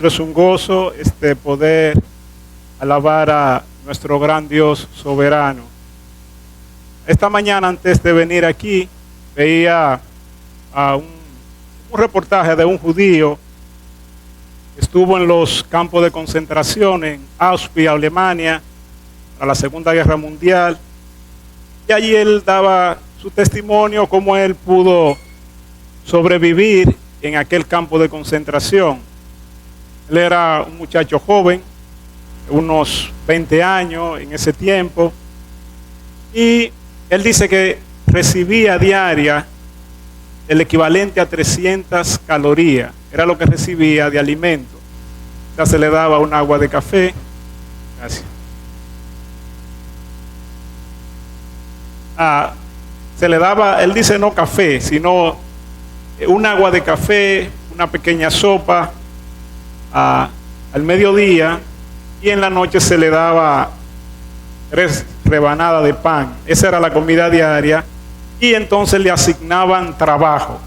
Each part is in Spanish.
Es un gozo poder alabar a nuestro gran Dios soberano. Esta mañana, antes de venir aquí, veía a un reportaje de un judío que estuvo en los campos de concentración en Auschwitz, Alemania, para la Segunda Guerra Mundial. Y allí él daba su testimonio, cómo él pudo sobrevivir en aquel campo de concentración. Él era un muchacho joven, unos 20 años en ese tiempo, y él dice que recibía diaria el equivalente a 300 calorías, era lo que recibía de alimento. O sea, se le daba un agua de café. Gracias. Se le daba, él dice no café, sino un agua de café, una pequeña sopa, al mediodía, y en la noche se le daba 3 rebanadas de pan. Esa era la comida diaria, y entonces le asignaban trabajo.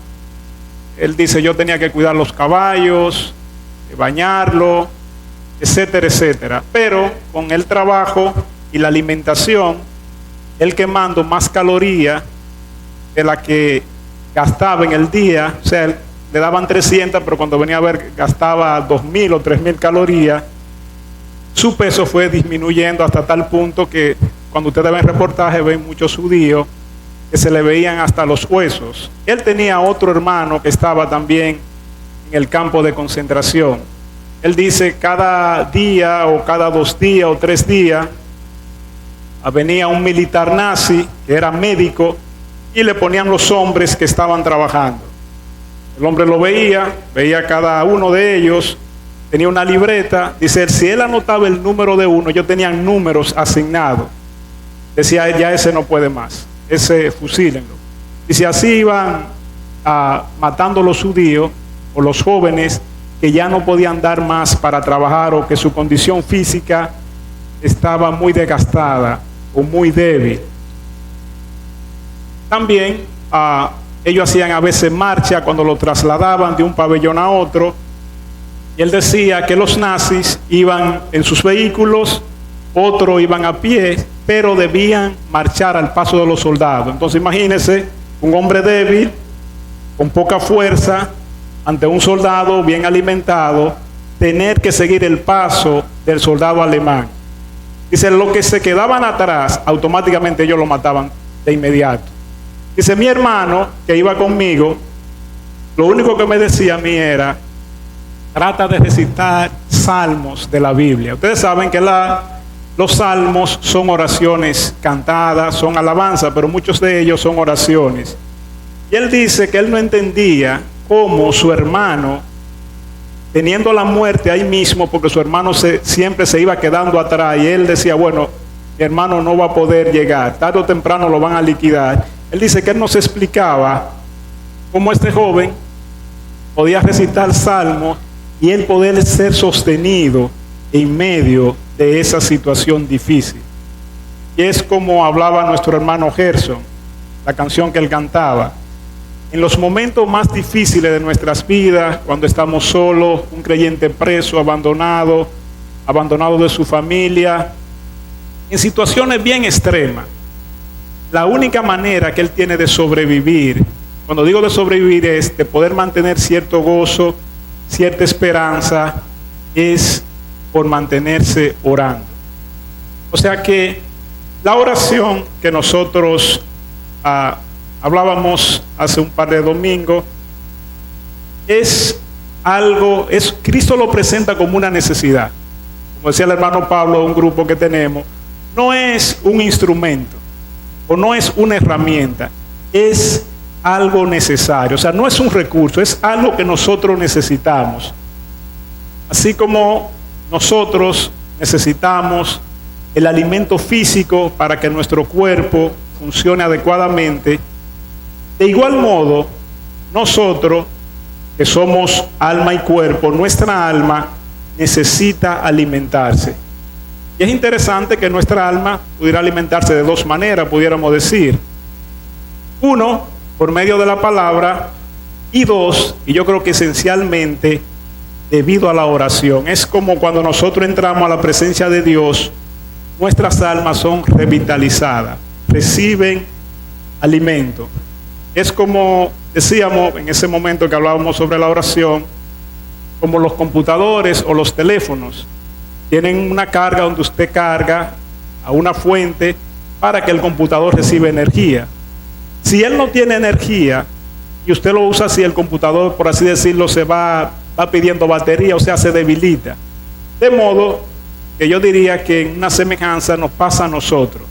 Él dice: yo tenía que cuidar los caballos, bañarlo, etcétera, etcétera. Pero con el trabajo y la alimentación, él quemando más calorías de la que gastaba en el día. O sea, le daban 300, pero cuando venía a ver gastaba 2.000 o 3.000 calorías. Su peso fue disminuyendo hasta tal punto que cuando ustedes ven reportaje ven muchos judíos que se le veían hasta los huesos. Él tenía otro hermano que estaba también en el campo de concentración. Él dice: cada día o cada 2 días o 3 días venía un militar nazi que era médico y le ponían los hombres que estaban trabajando. El hombre lo veía cada uno de ellos, tenía una libreta. Dice: si él anotaba el número de uno, yo tenía números asignados. Decía: ya ese no puede más, ese fusílenlo. Dice: así iban matando los judíos o los jóvenes que ya no podían dar más para trabajar, o que su condición física estaba muy desgastada o muy débil. También ellos hacían a veces marcha cuando lo trasladaban de un pabellón a otro, y él decía que los nazis iban en sus vehículos, otros iban a pie, pero debían marchar al paso de los soldados. Entonces imagínense un hombre débil, con poca fuerza, ante un soldado bien alimentado, tener que seguir el paso del soldado alemán. Dice: los que se quedaban atrás, automáticamente ellos lo mataban de inmediato. Dice: mi hermano que iba conmigo, lo único que me decía a mí era: trata de recitar salmos de la Biblia. Ustedes saben que los salmos son oraciones cantadas, son alabanzas, pero muchos de ellos son oraciones. Y él dice que él no entendía cómo su hermano, teniendo la muerte ahí mismo, porque su hermano siempre se iba quedando atrás, y él decía: bueno, mi hermano no va a poder llegar, tarde o temprano lo van a liquidar. Él dice que él no se explicaba cómo este joven podía recitar salmos y él poder ser sostenido en medio de esa situación difícil. Y es como hablaba nuestro hermano Gerson, la canción que él cantaba: en los momentos más difíciles de nuestras vidas, cuando estamos solos, un creyente preso, abandonado de su familia, en situaciones bien extremas, la única manera que él tiene de sobrevivir, cuando digo de sobrevivir, es de poder mantener cierto gozo, cierta esperanza, es por mantenerse orando. O sea que la oración que nosotros hablábamos hace un par de domingos, es algo, Cristo lo presenta como una necesidad. Como decía el hermano Pablo, un grupo que tenemos, no es un instrumento o no es una herramienta, es algo necesario. O sea, no es un recurso, es algo que nosotros necesitamos. Así como nosotros necesitamos el alimento físico para que nuestro cuerpo funcione adecuadamente, de igual modo, nosotros que somos alma y cuerpo, nuestra alma necesita alimentarse. Y es interesante que nuestra alma pudiera alimentarse de 2 maneras, pudiéramos decir. 1, por medio de la palabra, y 2, y yo creo que esencialmente, debido a la oración. Es como cuando nosotros entramos a la presencia de Dios, nuestras almas son revitalizadas, reciben alimento. Es como decíamos en ese momento que hablábamos sobre la oración, como los computadores o los teléfonos. Tienen una carga donde usted carga a una fuente para que el computador reciba energía. Si él no tiene energía y usted lo usa así, el computador, por así decirlo, se va pidiendo batería, o sea, se debilita. De modo que yo diría que en una semejanza nos pasa a nosotros.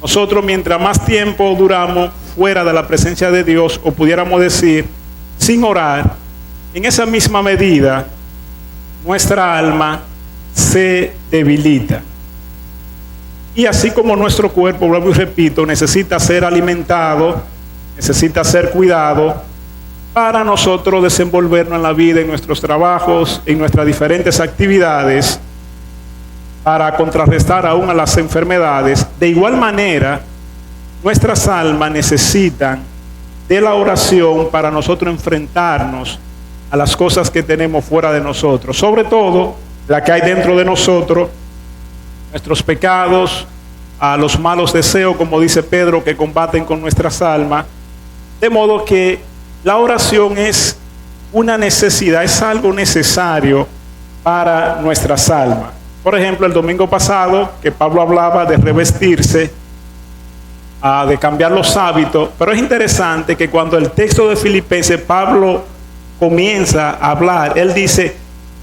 Nosotros, mientras más tiempo duramos fuera de la presencia de Dios, o pudiéramos decir, sin orar, en esa misma medida, nuestra alma se debilita. Y así como nuestro cuerpo, vuelvo y repito, necesita ser alimentado, necesita ser cuidado, para nosotros desenvolvernos en la vida, en nuestros trabajos, en nuestras diferentes actividades, para contrarrestar aún a las enfermedades. De igual manera, nuestras almas necesitan de la oración para nosotros enfrentarnos a las cosas que tenemos fuera de nosotros, sobre todo la que hay dentro de nosotros, nuestros pecados, a los malos deseos, como dice Pedro, que combaten con nuestras almas. De modo que la oración es una necesidad, es algo necesario para nuestras almas. Por ejemplo, el domingo pasado, que Pablo hablaba de revestirse, de cambiar los hábitos, pero es interesante que cuando el texto de Filipenses, Pablo comienza a hablar, él dice,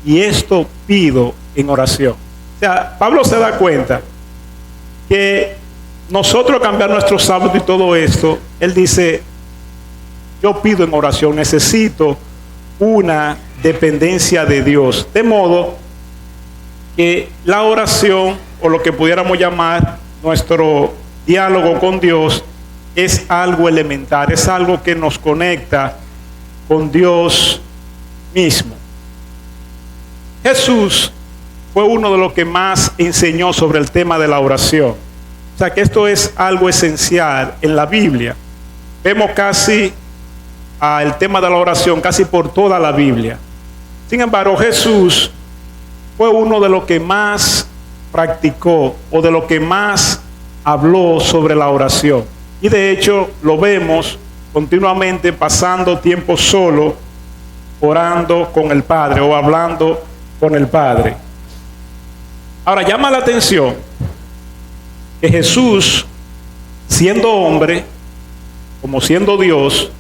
y esto pido en oración. O sea, Pablo se da cuenta que nosotros cambiar nuestros hábitos y todo esto, él dice, yo pido en oración, necesito una dependencia de Dios. De modo que la oración, o lo que pudiéramos llamar nuestro diálogo con Dios, es algo elemental, es algo que nos conecta con Dios mismo. Jesús fue uno de los que más enseñó sobre el tema de la oración. O sea que esto es algo esencial en la Biblia. Vemos casi el tema de la oración casi por toda la Biblia. Sin embargo, Jesús fue uno de los que más practicó o de los que más habló sobre la oración. Y de hecho lo vemos continuamente pasando tiempo solo, orando con el Padre o hablando con el Padre. Ahora llama la atención que Jesús, siendo hombre, como siendo Dios,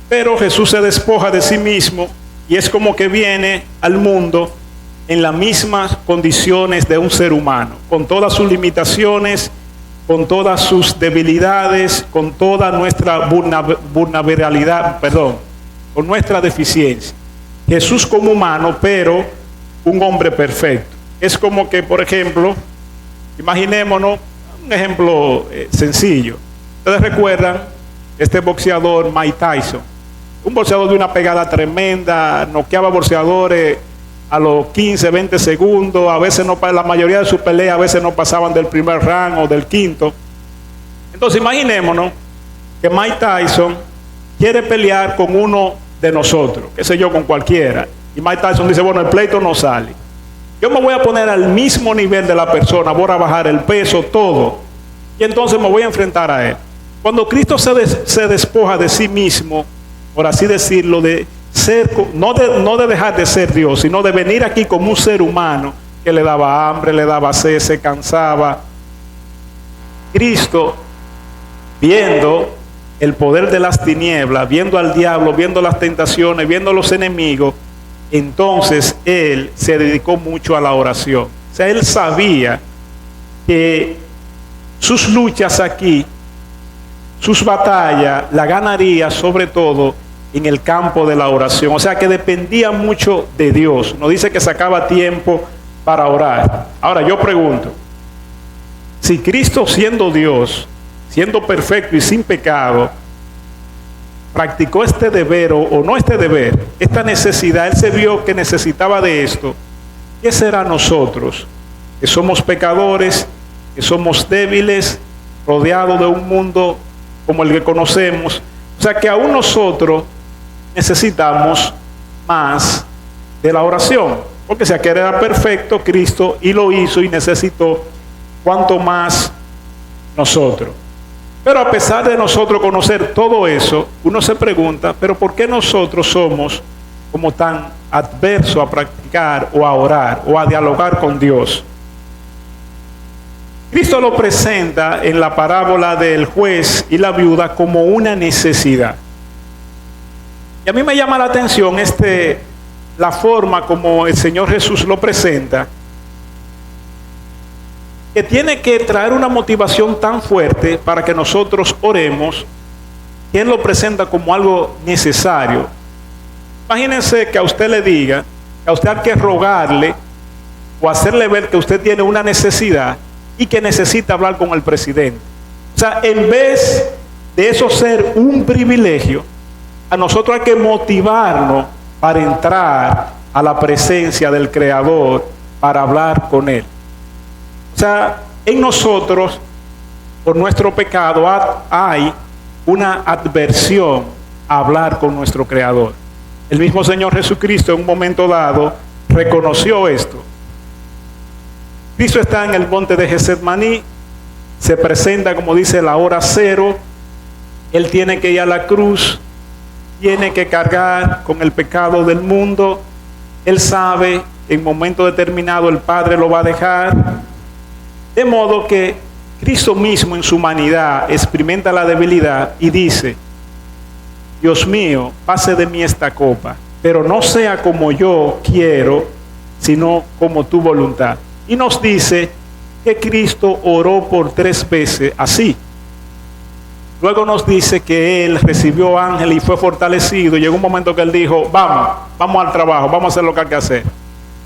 pero Jesús se despoja de sí mismo y es como que viene al mundo en las mismas condiciones de un ser humano, con todas sus limitaciones, con todas sus debilidades, con toda nuestra vulnerabilidad, con nuestra deficiencia. Jesús como humano, pero un hombre perfecto. Es como que, por ejemplo, imaginémonos un ejemplo sencillo. Ustedes recuerdan este boxeador Mike Tyson, un boxeador de una pegada tremenda, noqueaba boxeadores a los 15, 20 segundos, a veces no, la mayoría de sus peleas a veces no pasaban del primer round o del quinto. Entonces imaginémonos que Mike Tyson quiere pelear con uno de nosotros, qué sé yo, con cualquiera, y Mike Tyson dice, bueno, el pleito no sale. Yo me voy a poner al mismo nivel de la persona, voy a bajar el peso, todo, y entonces me voy a enfrentar a él. Cuando Cristo se despoja de sí mismo, por así decirlo, de ser, no de dejar de ser Dios, sino de venir aquí como un ser humano que le daba hambre, le daba sed, se cansaba. Cristo, viendo el poder de las tinieblas, viendo al diablo, viendo las tentaciones, viendo a los enemigos, entonces él se dedicó mucho a la oración. O sea, él sabía que sus luchas aquí, sus batallas, la ganaría sobre todo en el campo de la oración. O sea que dependía mucho de Dios. No dice que sacaba tiempo para orar. Ahora yo pregunto, si Cristo siendo Dios, siendo perfecto y sin pecado, practicó este deber o no este deber, esta necesidad, él se vio que necesitaba de esto, ¿qué será nosotros? Que somos pecadores, que somos débiles, rodeados de un mundo como el que conocemos. O sea que aún nosotros necesitamos más de la oración, porque si aquel era perfecto, Cristo y lo hizo y necesitó, cuanto más nosotros. Pero a pesar de nosotros conocer todo eso, uno se pregunta, pero ¿por qué nosotros somos como tan adversos a practicar o a orar o a dialogar con Dios? Cristo lo presenta en la parábola del juez y la viuda como una necesidad. Y a mí me llama la atención la forma como el Señor Jesús lo presenta, que tiene que traer una motivación tan fuerte para que nosotros oremos, que Él lo presenta como algo necesario. Imagínense que a usted le diga, que a usted hay que rogarle o hacerle ver que usted tiene una necesidad y que necesita hablar con el presidente. O sea, en vez de eso ser un privilegio, a nosotros hay que motivarnos para entrar a la presencia del Creador, para hablar con Él. O sea, en nosotros, por nuestro pecado, hay una adversión a hablar con nuestro Creador. El mismo Señor Jesucristo en un momento dado reconoció esto. Cristo está en el monte de Getsemaní, se presenta, como dice, la hora cero. Él tiene que ir a la cruz, tiene que cargar con el pecado del mundo. Él sabe que en momento determinado el Padre lo va a dejar. De modo que Cristo mismo en su humanidad experimenta la debilidad y dice: Dios mío, pase de mí esta copa, pero no sea como yo quiero, sino como tu voluntad. Y nos dice que Cristo oró por 3 veces así. Luego nos dice que Él recibió ángel y fue fortalecido. Llegó un momento que Él dijo: vamos al trabajo, vamos a hacer lo que hay que hacer.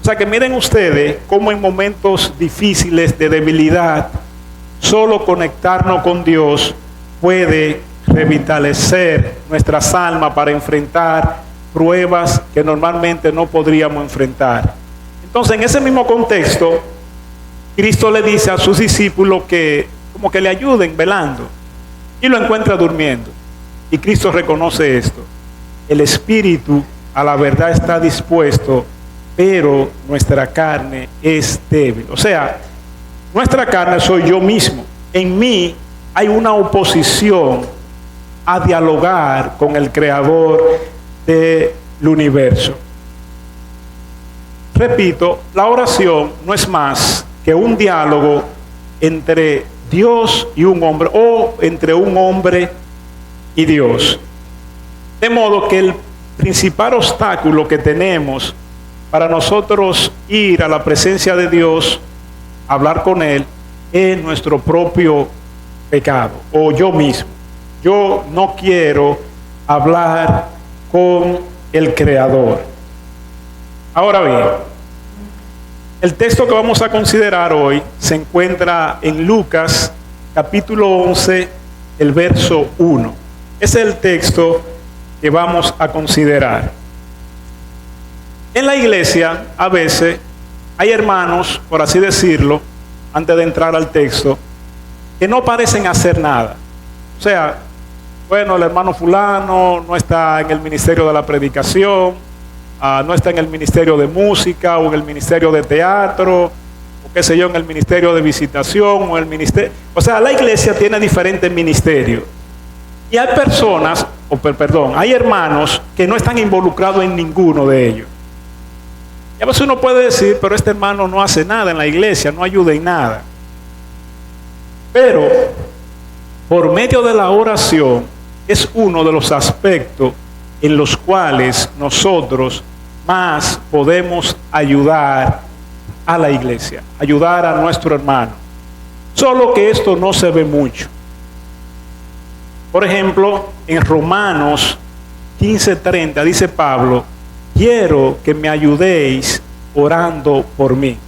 O sea que miren ustedes cómo en momentos difíciles de debilidad, solo conectarnos con Dios puede revitalecer nuestras almas para enfrentar pruebas que normalmente no podríamos enfrentar. Entonces, en ese mismo contexto, Cristo le dice a sus discípulos que como que le ayuden velando, y lo encuentra durmiendo. Y Cristo reconoce esto: el espíritu a la verdad está dispuesto, pero nuestra carne es débil. O sea, nuestra carne soy yo mismo. En mí hay una oposición a dialogar con el Creador del universo. Repito, la oración no es más que un diálogo entre Dios y un hombre, o entre un hombre y Dios. De modo que el principal obstáculo que tenemos para nosotros ir a la presencia de Dios, hablar con Él, es nuestro propio pecado, o yo mismo. Yo no quiero hablar con el Creador. Ahora bien, el texto que vamos a considerar hoy se encuentra en Lucas capítulo 11, el verso 1. Ese es el texto que vamos a considerar. En la iglesia, a veces, hay hermanos, por así decirlo, antes de entrar al texto, que no parecen hacer nada. O sea, bueno, el hermano fulano no está en el ministerio de la predicación, no está en el ministerio de música, o en el ministerio de teatro, o qué sé yo, en el ministerio de visitación, o el ministerio... O sea, la iglesia tiene diferentes ministerios. Y hay personas, hay hermanos que no están involucrados en ninguno de ellos. Y a veces uno puede decir, pero este hermano no hace nada en la iglesia, no ayuda en nada. Pero, por medio de la oración, es uno de los aspectos en los cuales nosotros más podemos ayudar a la iglesia, ayudar a nuestro hermano. Solo que esto no se ve mucho. Por ejemplo, en Romanos 15:30 dice Pablo: quiero que me ayudéis orando por mí.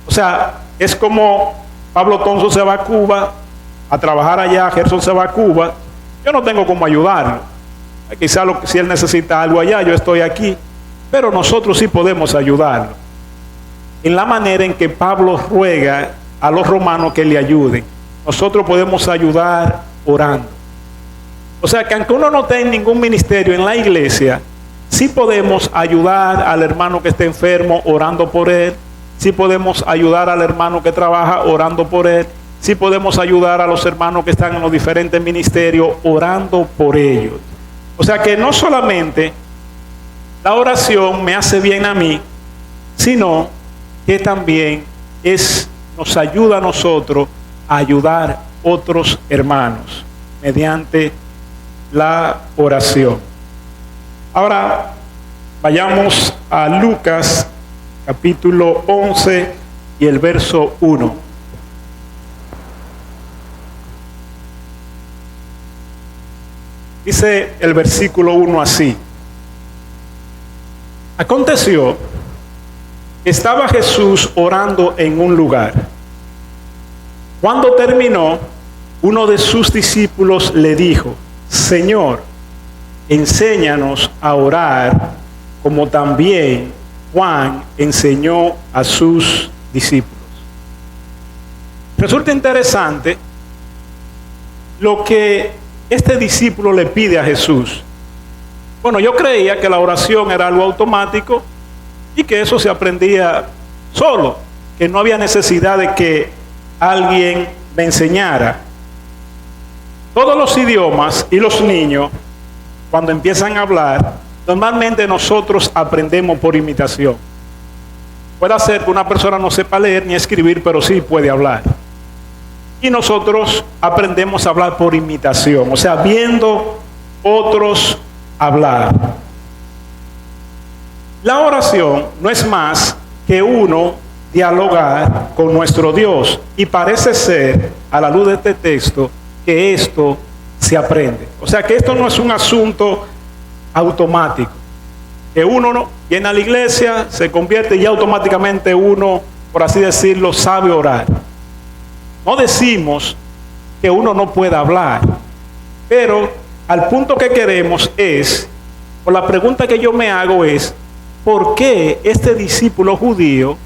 O sea, es como Pablo Thompson se va a Cuba a trabajar allá, Gerson se va a Cuba, yo no tengo cómo ayudarlo. Quizá si él necesita algo allá, yo estoy aquí, pero nosotros sí podemos ayudarlo. En la manera en que Pablo ruega a los romanos que le ayuden, nosotros podemos ayudar orando. O sea que aunque uno no tenga ningún ministerio en la iglesia, sí podemos ayudar al hermano que está enfermo orando por él, sí podemos ayudar al hermano que trabaja orando por él, sí podemos ayudar a los hermanos que están en los diferentes ministerios orando por ellos. O sea que no solamente la oración me hace bien a mí, sino que también nos ayuda a nosotros a ayudar a otros hermanos mediante la oración. Ahora vayamos a Lucas capítulo 11 y el verso 1. Dice el versículo 1 así: aconteció que estaba Jesús orando en un lugar. Cuando terminó, uno de sus discípulos le dijo: Señor, enséñanos a orar como también Juan enseñó a sus discípulos. Resulta interesante lo que este discípulo le pide a Jesús. Bueno, yo creía que la oración era algo automático y que eso se aprendía solo, que no había necesidad de que alguien me enseñara. Todos los idiomas y los niños, cuando empiezan a hablar, normalmente nosotros aprendemos por imitación. Puede ser que una persona no sepa leer ni escribir, pero sí puede hablar. Y nosotros aprendemos a hablar por imitación, o sea, viendo otros hablar. La oración no es más que uno dialogar con nuestro Dios, y parece ser, a la luz de este texto, que esto se aprende. O sea que esto no es un asunto automático, que uno no viene a la iglesia, se convierte y automáticamente uno, por así decirlo, sabe orar. No decimos que uno no pueda hablar, pero al punto que queremos es, o la pregunta que yo me hago es, ¿por qué este discípulo judío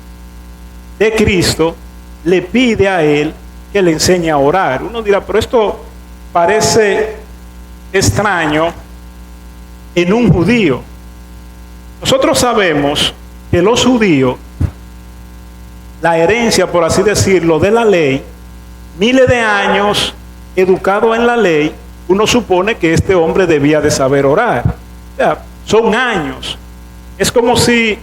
de Cristo le pide a él que le enseñe a orar? Uno dirá, pero esto parece extraño en un judío. Nosotros sabemos que los judíos, la herencia, por así decirlo, de la ley, miles de años educado en la ley, uno supone que este hombre debía de saber orar. O sea, son años. Es como si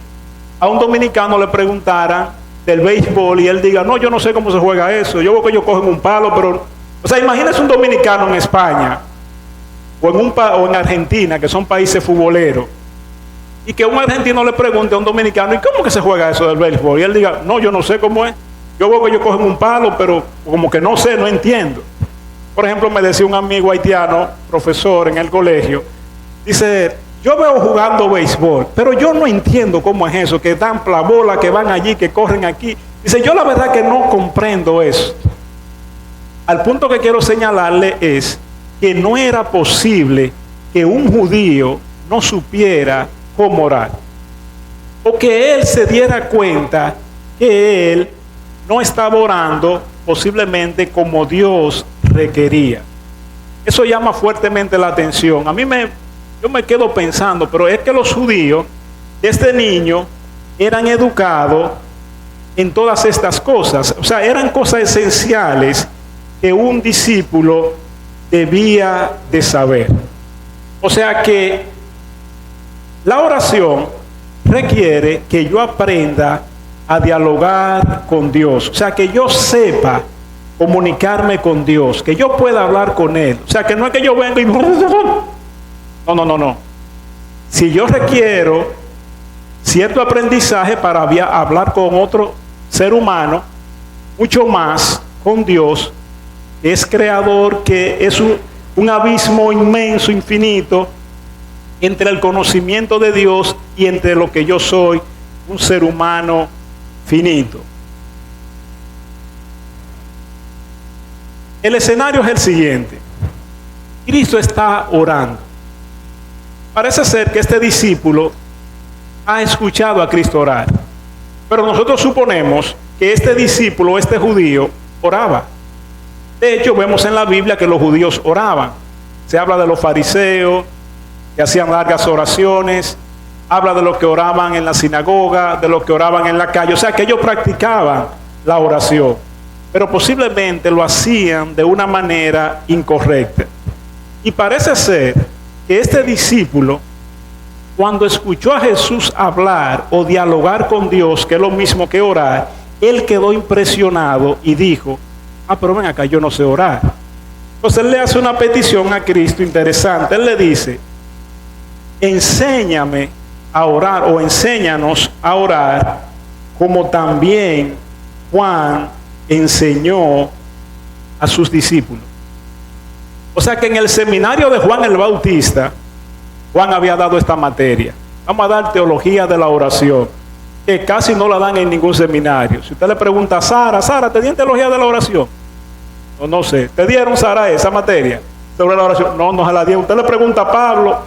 a un dominicano le preguntaran del béisbol y él diga, no, yo no sé cómo se juega eso, yo veo que ellos cogen un palo, pero... O sea, imagínese un dominicano en España o en Argentina, que son países futboleros, y que un argentino le pregunte a un dominicano, ¿y cómo que se juega eso del béisbol? Y él diga, no, yo no sé cómo es, yo veo que ellos cogen un palo, pero como que no sé, no entiendo. Por ejemplo, me decía un amigo haitiano, profesor en el colegio, dice, yo veo jugando béisbol, pero yo no entiendo cómo es eso, que dan la bola, que van allí, que corren aquí. Dice, yo la verdad que no comprendo eso. Al punto que quiero señalarle es que no era posible que un judío no supiera cómo orar, o que él se diera cuenta que él no estaba orando posiblemente como Dios requería. Eso llama fuertemente la atención. Yo me quedo pensando, pero es que los judíos, desde niño, eran educados en todas estas cosas. O sea, eran cosas esenciales que un discípulo debía de saber. O sea que la oración requiere que yo aprenda a dialogar con Dios. O sea, que yo sepa comunicarme con Dios, que yo pueda hablar con Él. O sea, que no es que yo venga y... No. Si yo requiero cierto aprendizaje para hablar con otro ser humano, mucho más con Dios, que es creador, que es un abismo inmenso, infinito, entre el conocimiento de Dios y entre lo que yo soy, un ser humano finito. El escenario es el siguiente. Cristo está orando. Parece ser que este discípulo ha escuchado a Cristo orar, pero nosotros suponemos que este discípulo, este judío, oraba. De hecho, vemos en la Biblia que los judíos oraban. Se habla de los fariseos, que hacían largas oraciones, habla de los que oraban en la sinagoga, de los que oraban en la calle, o sea que ellos practicaban la oración, pero posiblemente lo hacían de una manera incorrecta. Y parece ser que este discípulo, cuando escuchó a Jesús hablar o dialogar con Dios, que es lo mismo que orar, él quedó impresionado y dijo, pero ven acá, yo no sé orar. Entonces él le hace una petición a Cristo interesante. Él le dice, enséñame a orar o enséñanos a orar como también Juan enseñó a sus discípulos. O sea que en el seminario de Juan el Bautista, Juan había dado esta materia. Vamos a dar teología de la oración, que casi no la dan en ningún seminario. Si usted le pregunta a Sara, ¿te dieron teología de la oración? No sé. ¿Te dieron, Sara, esa materia sobre la oración? No se la dieron. Usted le pregunta a Pablo.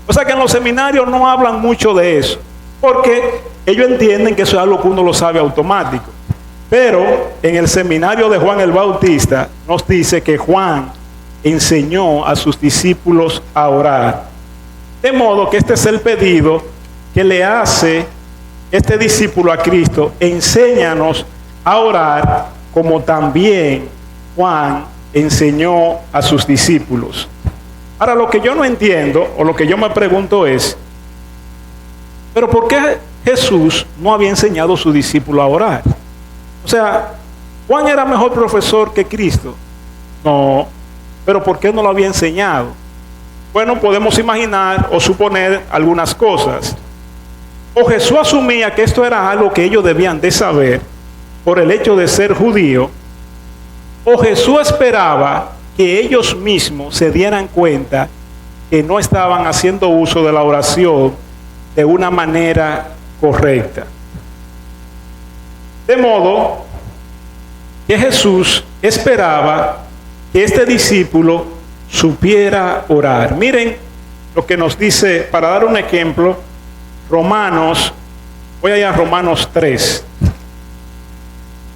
O sea que en los seminarios no hablan mucho de eso, porque ellos entienden que eso es algo que uno lo sabe automático. Pero en el seminario de Juan el Bautista nos dice que Juan enseñó a sus discípulos a orar. De modo que este es el pedido que le hace este discípulo a Cristo: enséñanos a orar como también Juan enseñó a sus discípulos. Ahora, lo que yo no entiendo, o lo que yo me pregunto es, ¿pero por qué Jesús no había enseñado a su discípulo a orar? O sea, ¿Juan era mejor profesor que Cristo? No, pero ¿por qué no lo había enseñado? Bueno, podemos imaginar o suponer algunas cosas. O Jesús asumía que esto era algo que ellos debían de saber por el hecho de ser judío, o Jesús esperaba que ellos mismos se dieran cuenta que no estaban haciendo uso de la oración de una manera correcta. De modo que Jesús esperaba que este discípulo supiera orar. Miren lo que nos dice, para dar un ejemplo, Romanos, voy a ir a Romanos 3.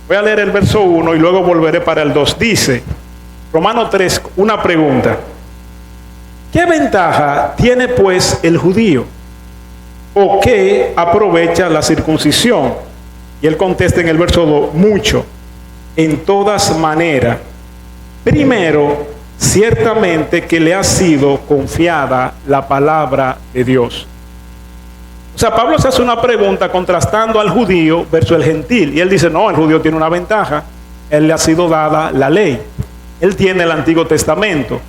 Voy a leer el verso 1 y luego volveré para el 2. Dice, Romanos 3, una pregunta. ¿Qué ventaja tiene pues el judío? ¿O qué aprovecha la circuncisión? Y él contesta en el verso 2, mucho, en todas maneras. Primero, ciertamente que le ha sido confiada la palabra de Dios. O sea, Pablo se hace una pregunta contrastando al judío versus el gentil. Y él dice, no, el judío tiene una ventaja. Él le ha sido dada la ley. Él tiene el Antiguo Testamento.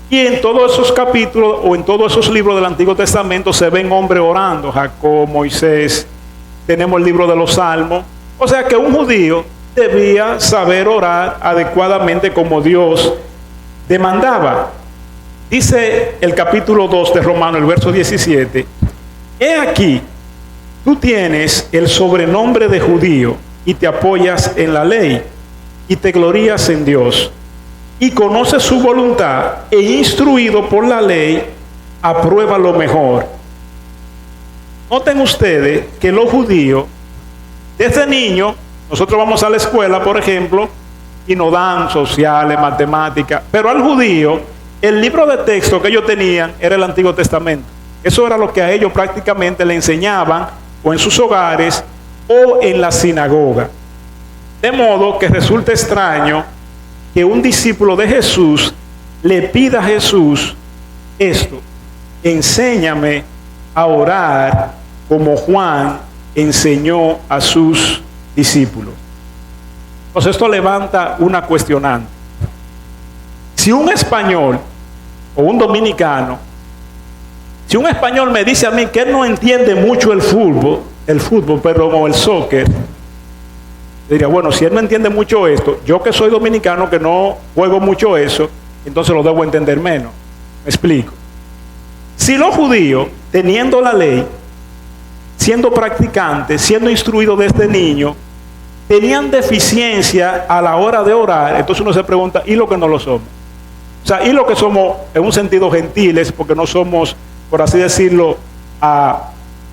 Y en todos esos capítulos o en todos esos libros del Antiguo Testamento se ven hombres orando. Jacob, Moisés, tenemos el libro de los Salmos. O sea que un judío debía saber orar adecuadamente como Dios demandaba. Dice el capítulo 2 de Romanos, el verso 17. He aquí, tú tienes el sobrenombre de judío y te apoyas en la ley y te glorías en Dios y conoces su voluntad e instruido por la ley, aprueba lo mejor. Noten ustedes que los judíos, desde niños, nosotros vamos a la escuela, por ejemplo, y nos dan sociales, matemáticas, pero al judío, el libro de texto que ellos tenían era el Antiguo Testamento. Eso era lo que a ellos prácticamente le enseñaban, o en sus hogares, o en la sinagoga. De modo que resulta extraño que un discípulo de Jesús le pida a Jesús esto: enséñame a orar como Juan enseñó a sus discípulos. Entonces esto levanta una cuestionante. Si un español o un dominicano, si un español me dice a mí que él no entiende mucho el fútbol, o el soccer, diría, bueno, si él no entiende mucho esto, yo que soy dominicano, que no juego mucho eso, entonces lo debo entender menos. Me explico. Si los judíos, teniendo la ley, siendo practicantes, siendo instruidos desde niño, tenían deficiencia a la hora de orar, entonces uno se pregunta, ¿y lo que no lo somos? O sea, ¿y lo que somos en un sentido gentiles, porque no somos, por así decirlo,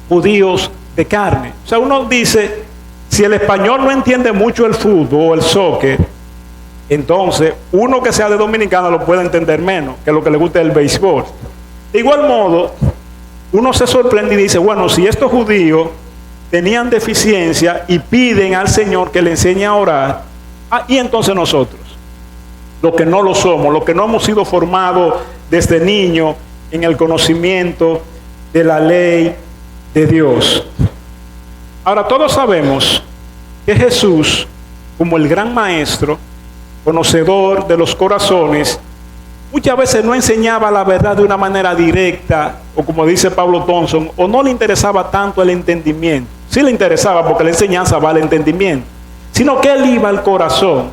judíos de carne? O sea, uno dice, si el español no entiende mucho el fútbol o el soccer, entonces uno que sea de dominicano lo puede entender menos, que lo que le gusta es el béisbol. De igual modo, uno se sorprende y dice, bueno, si estos judíos tenían deficiencia y piden al Señor que le enseñe a orar, y entonces nosotros, los que no lo somos, los que no hemos sido formados desde niños en el conocimiento de la ley de Dios. Ahora, todos sabemos que Jesús, como el gran maestro, conocedor de los corazones, muchas veces no enseñaba la verdad de una manera directa, o como dice Pablo Thompson, o no le interesaba tanto el entendimiento. Sí le interesaba porque la enseñanza va al entendimiento, sino que él iba al corazón.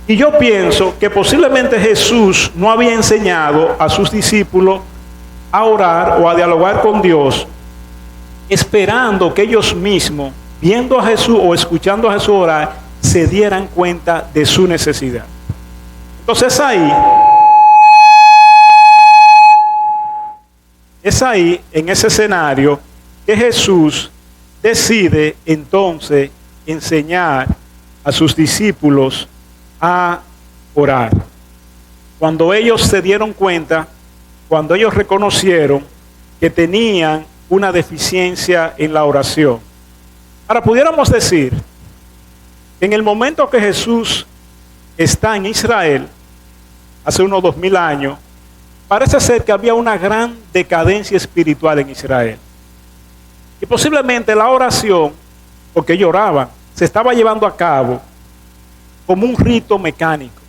Y yo pienso que posiblemente Jesús no había enseñado a sus discípulos a orar o a dialogar con Dios, esperando que ellos mismos, viendo a Jesús o escuchando a Jesús orar, se dieran cuenta de su necesidad. Entonces es ahí, en ese escenario, que Jesús decide entonces enseñar a sus discípulos a orar. Cuando ellos se dieron cuenta, cuando ellos reconocieron que tenían una deficiencia en la oración. Ahora, pudiéramos decir que en el momento que Jesús está en Israel, hace unos 2000 años, parece ser que había una gran decadencia espiritual en Israel. Y posiblemente la oración, porque ellos oraban, se estaba llevando a cabo como un rito mecánico.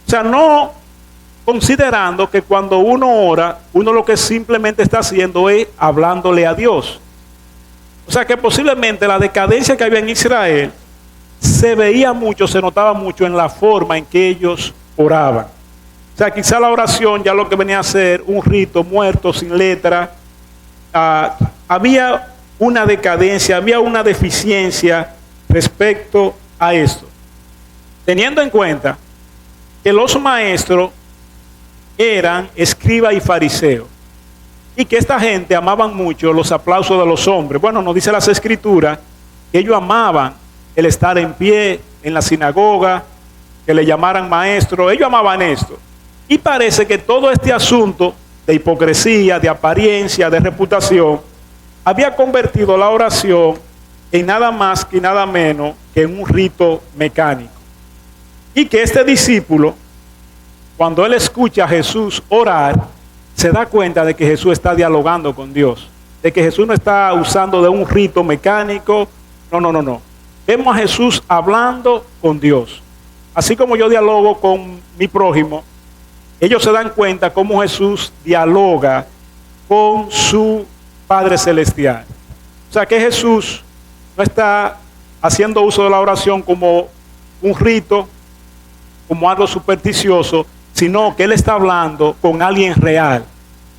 O sea, no considerando que cuando uno ora, uno lo que simplemente está haciendo es hablándole a Dios. O sea, que posiblemente la decadencia que había en Israel se veía mucho, se notaba mucho en la forma en que ellos oraban. O sea, quizá la oración ya lo que venía a ser un rito muerto, sin letra. Había una decadencia, había una deficiencia respecto a esto. Teniendo en cuenta que los maestros eran escribas y fariseos, y que esta gente amaban mucho los aplausos de los hombres. Bueno, nos dice las escrituras que ellos amaban el estar en pie en la sinagoga, que le llamaran maestro, ellos amaban esto. Y parece que todo este asunto de hipocresía, de apariencia, de reputación, había convertido la oración en nada más y nada menos que en un rito mecánico. Y que este discípulo, cuando él escucha a Jesús orar, se da cuenta de que Jesús está dialogando con Dios, de que Jesús no está usando de un rito mecánico. No. Vemos a Jesús hablando con Dios. Así como yo dialogo con mi prójimo, ellos se dan cuenta cómo Jesús dialoga con su Padre Celestial. O sea que Jesús no está haciendo uso de la oración como un rito, como algo supersticioso, sino que Él está hablando con alguien real.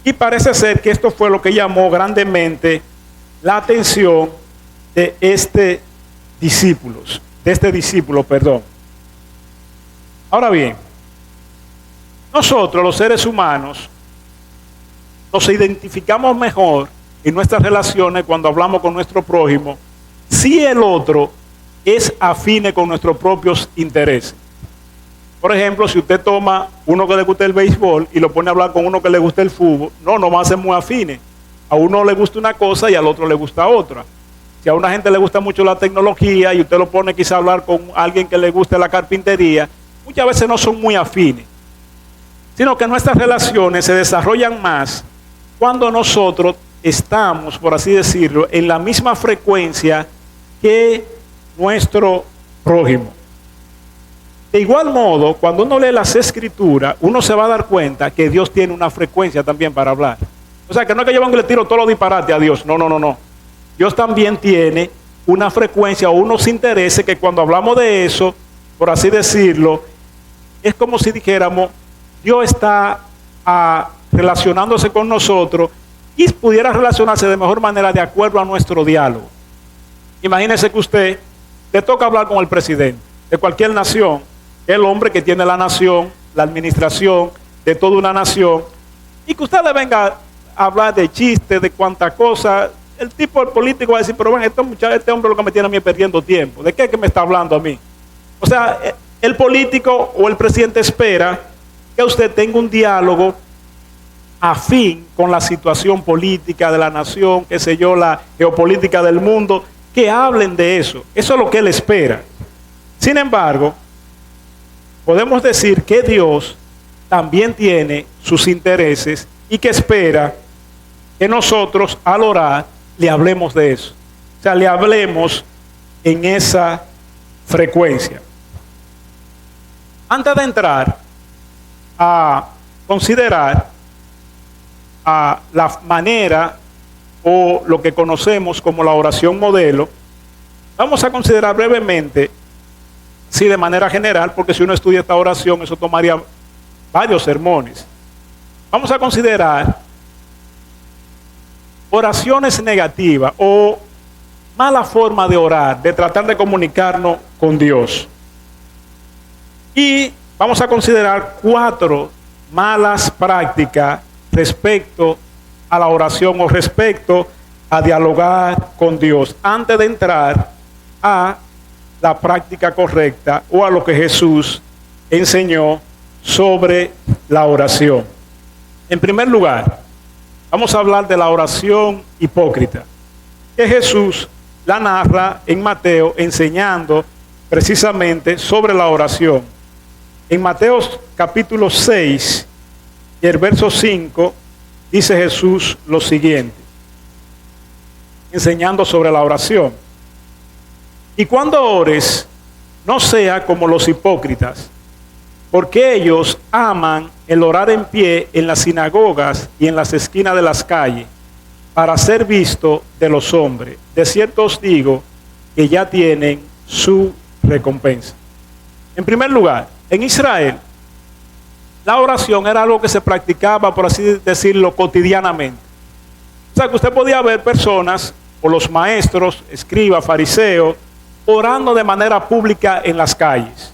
Y parece ser que esto fue lo que llamó grandemente la atención de este discípulo. Ahora bien, nosotros los seres humanos nos identificamos mejor en nuestras relaciones cuando hablamos con nuestro prójimo si el otro es afine con nuestros propios intereses. Por ejemplo, si usted toma uno que le gusta el béisbol y lo pone a hablar con uno que le gusta el fútbol, no van a ser muy afines. A uno le gusta una cosa y al otro le gusta otra. Si a una gente le gusta mucho la tecnología y usted lo pone quizá a hablar con alguien que le guste la carpintería, muchas veces no son muy afines. Sino que nuestras relaciones se desarrollan más cuando nosotros estamos, por así decirlo, en la misma frecuencia que nuestro prójimo. De igual modo, cuando uno lee las escrituras, uno se va a dar cuenta que Dios tiene una frecuencia también para hablar. O sea, que no es que yo vengo y le tiro todos los disparates a Dios. No. Dios también tiene una frecuencia o unos intereses que cuando hablamos de eso, por así decirlo, es como si dijéramos, Dios está relacionándose con nosotros y pudiera relacionarse de mejor manera de acuerdo a nuestro diálogo. Imagínese que usted le toca hablar con el presidente de cualquier nación, el hombre que tiene la nación, la administración de toda una nación, y que usted le venga a hablar de chistes, de cuánta cosa. El tipo del político va a decir, pero bueno, este hombre lo que me tiene a mí perdiendo tiempo. ¿De qué es que me está hablando a mí? O sea, el político o el presidente espera que usted tenga un diálogo afín con la situación política de la nación, qué sé yo, la geopolítica del mundo, que hablen de eso. Eso es lo que él espera. Sin embargo, podemos decir que Dios también tiene sus intereses y que espera que nosotros al orar le hablemos de eso. O sea, le hablemos en esa frecuencia. Antes de entrar a considerar a la manera o lo que conocemos como la oración modelo, vamos a considerar brevemente, sí, de manera general, porque si uno estudia esta oración, eso tomaría varios sermones. Vamos a considerar oraciones negativas o mala forma de orar, de tratar de comunicarnos con Dios. Y vamos a considerar 4 malas prácticas respecto a la oración o respecto a dialogar con Dios antes de entrar a la práctica correcta o a lo que Jesús enseñó sobre la oración. En primer lugar, vamos a hablar de la oración hipócrita, que Jesús la narra en Mateo enseñando precisamente sobre la oración. En Mateo capítulo 6 y el verso 5 dice Jesús lo siguiente, enseñando sobre la oración. Y cuando ores, no sea como los hipócritas, porque ellos aman el orar en pie en las sinagogas y en las esquinas de las calles, para ser visto de los hombres. De cierto os digo que ya tienen su recompensa. En primer lugar, en Israel, la oración era algo que se practicaba, por así decirlo, cotidianamente. O sea, que usted podía ver personas, o los maestros, escribas, fariseos, orando de manera pública en las calles.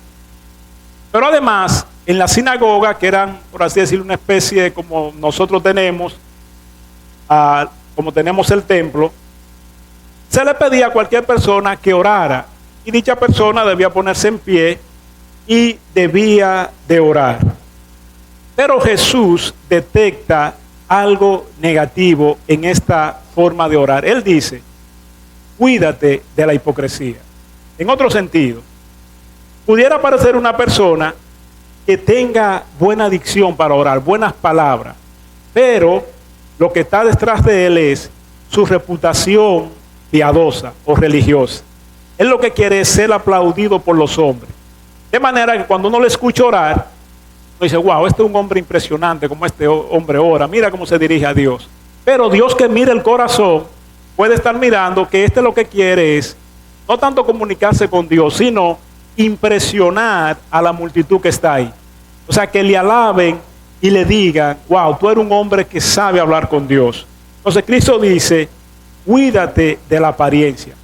Pero además, en la sinagoga, que eran, por así decirlo, una especie de, como nosotros tenemos, como tenemos el templo, se le pedía a cualquier persona que orara, y dicha persona debía ponerse en pie y debía de orar. Pero Jesús detecta algo negativo en esta forma de orar. Él dice, cuídate de la hipocresía. En otro sentido, pudiera parecer una persona que tenga buena dicción para orar, buenas palabras, pero lo que está detrás de él es su reputación piadosa o religiosa. Él lo que quiere es ser aplaudido por los hombres. De manera que cuando uno le escucha orar, uno dice, wow, este es un hombre impresionante, como este hombre ora, mira cómo se dirige a Dios. Pero Dios, que mira el corazón, puede estar mirando que este lo que quiere es no tanto comunicarse con Dios, sino impresionar a la multitud que está ahí. O sea, que le alaben y le digan, wow, tú eres un hombre que sabe hablar con Dios. Entonces Cristo dice, cuídate de la apariencia,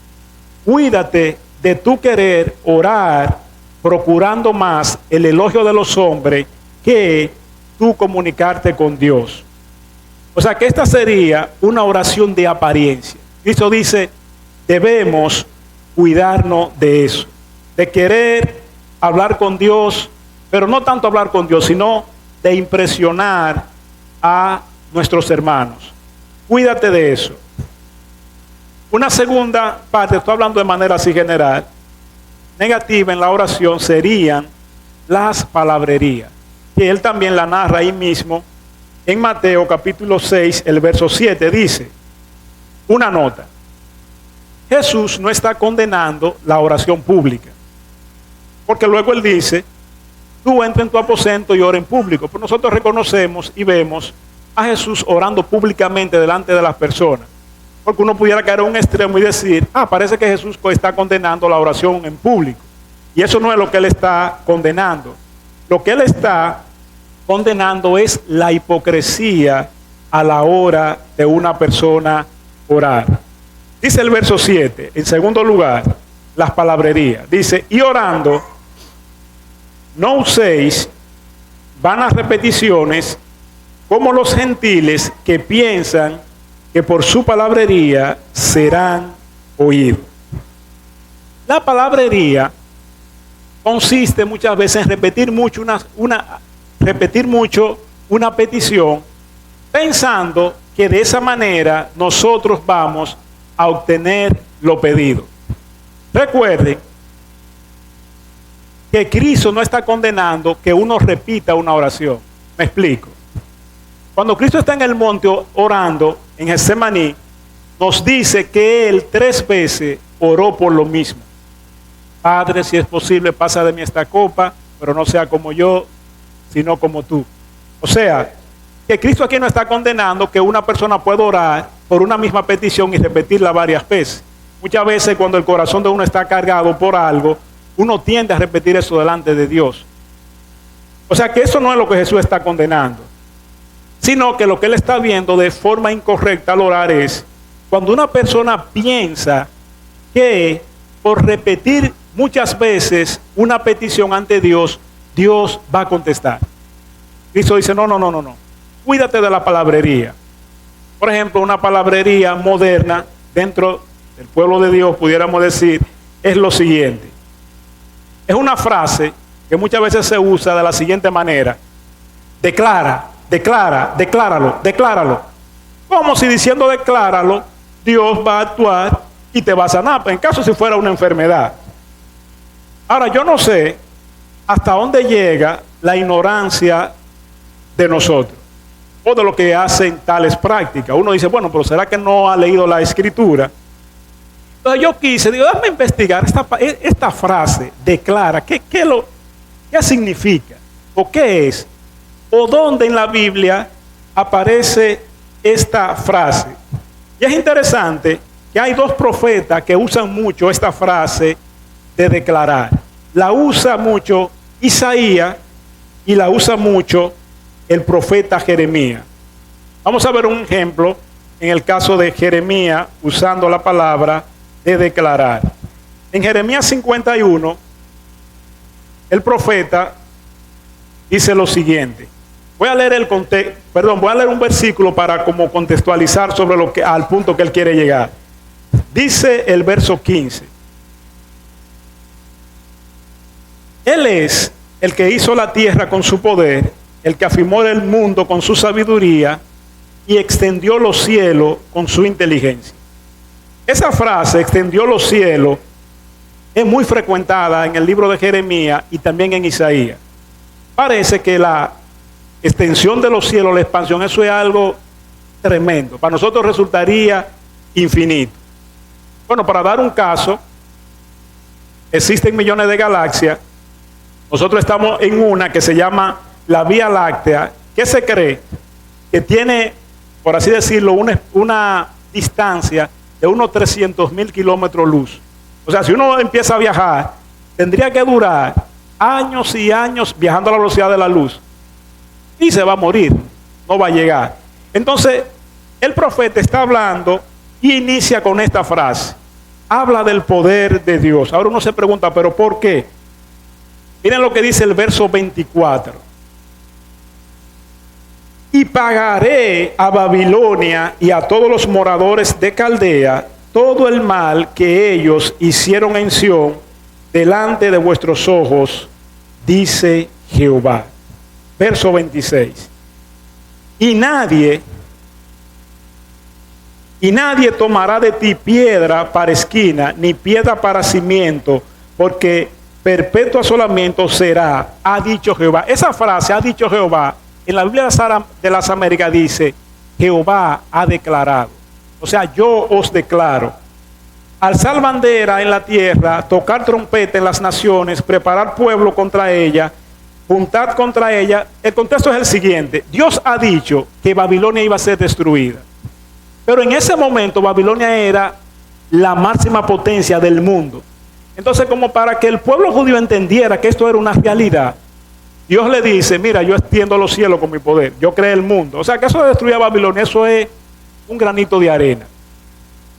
cuídate de tu querer orar procurando más el elogio de los hombres que tú comunicarte con Dios. O sea que esta sería una oración de apariencia. Cristo dice, debemos cuidarnos de eso, de querer hablar con Dios, pero no tanto hablar con Dios, sino de impresionar a nuestros hermanos. Cuídate de eso. Una segunda parte, estoy hablando de manera así general, negativa en la oración, serían las palabrerías, que él también la narra ahí mismo en Mateo capítulo 6, el verso 7, dice, una nota, Jesús no está condenando la oración pública, porque luego él dice, tú entra en tu aposento y ora en público. Pero nosotros reconocemos y vemos a Jesús orando públicamente delante de las personas. Porque uno pudiera caer a un extremo y decir, parece que Jesús está condenando la oración en público. Y eso no es lo que él está condenando. Lo que él está condenando es la hipocresía a la hora de una persona orar. Dice el verso 7, en segundo lugar, las palabrerías. Dice, y orando, no uséis vanas repeticiones como los gentiles que piensan que por su palabrería serán oídos. La palabrería consiste muchas veces en repetir mucho una petición pensando que de esa manera nosotros vamos a obtener lo pedido. Recuerden que Cristo no está condenando que uno repita una oración. Me explico. Cuando Cristo está en el monte orando en Getsemaní, nos dice que Él 3 veces oró por lo mismo. Padre, si es posible, pasa de mí esta copa, pero no sea como yo, sino como tú. O sea, que Cristo aquí no está condenando que una persona pueda orar por una misma petición y repetirla varias veces. Muchas veces cuando el corazón de uno está cargado por algo, uno tiende a repetir eso delante de Dios. O sea que eso no es lo que Jesús está condenando, sino que lo que Él está viendo de forma incorrecta al orar es cuando una persona piensa que por repetir muchas veces una petición ante Dios, Dios va a contestar. Cristo dice, no. Cuídate de la palabrería. Por ejemplo, una palabrería moderna dentro del pueblo de Dios, pudiéramos decir, es lo siguiente. Es una frase que muchas veces se usa de la siguiente manera. Decláralo. Como si diciendo decláralo, Dios va a actuar y te va a sanar, en caso si fuera una enfermedad. Ahora, yo no sé hasta dónde llega la ignorancia de nosotros o de lo que hacen tales prácticas. Uno dice, bueno, pero ¿será que no ha leído la Escritura? Entonces yo digo, déjame investigar esta frase, declara, ¿qué significa? ¿O qué es? ¿O dónde en la Biblia aparece esta frase? Y es interesante que hay 2 profetas que usan mucho esta frase de declarar. La usa mucho Isaías y la usa mucho el profeta Jeremías. Vamos a ver un ejemplo en el caso de Jeremías usando la palabra de declarar. En Jeremías 51, el profeta dice lo siguiente. Voy a leer voy a leer un versículo para como contextualizar sobre al punto que él quiere llegar. Dice el verso 15. Él es el que hizo la tierra con su poder, el que afirmó el mundo con su sabiduría y extendió los cielos con su inteligencia. Esa frase, extendió los cielos, es muy frecuentada en el libro de Jeremías y también en Isaías. Parece que la extensión de los cielos, la expansión, eso es algo tremendo. Para nosotros resultaría infinito. Bueno, para dar un caso, existen millones de galaxias. Nosotros estamos en una que se llama la Vía Láctea, que se cree que tiene, por así decirlo, una distancia de unos 300,000 kilómetros luz. O sea, si uno empieza a viajar, tendría que durar años y años viajando a la velocidad de la luz. Y se va a morir, no va a llegar. Entonces, el profeta está hablando y inicia con esta frase. Habla del poder de Dios. Ahora uno se pregunta, ¿pero por qué? Miren lo que dice el verso 24. Y pagaré a Babilonia y a todos los moradores de Caldea todo el mal que ellos hicieron en Sión delante de vuestros ojos, dice Jehová. Verso 26. Y nadie tomará de ti piedra para esquina, ni piedra para cimiento, porque perpetuo asolamiento será, ha dicho Jehová. Esa frase, ha dicho Jehová, en la Biblia de las Américas dice, Jehová ha declarado. O sea, yo os declaro. Alzar bandera en la tierra, tocar trompeta en las naciones, preparar pueblo contra ella, juntar contra ella. El contexto es el siguiente. Dios ha dicho que Babilonia iba a ser destruida. Pero en ese momento Babilonia era la máxima potencia del mundo. Entonces, como para que el pueblo judío entendiera que esto era una realidad, Dios le dice, mira, yo extiendo los cielos con mi poder, yo creé el mundo. O sea, que eso de destruir a Babilonia, eso es un granito de arena.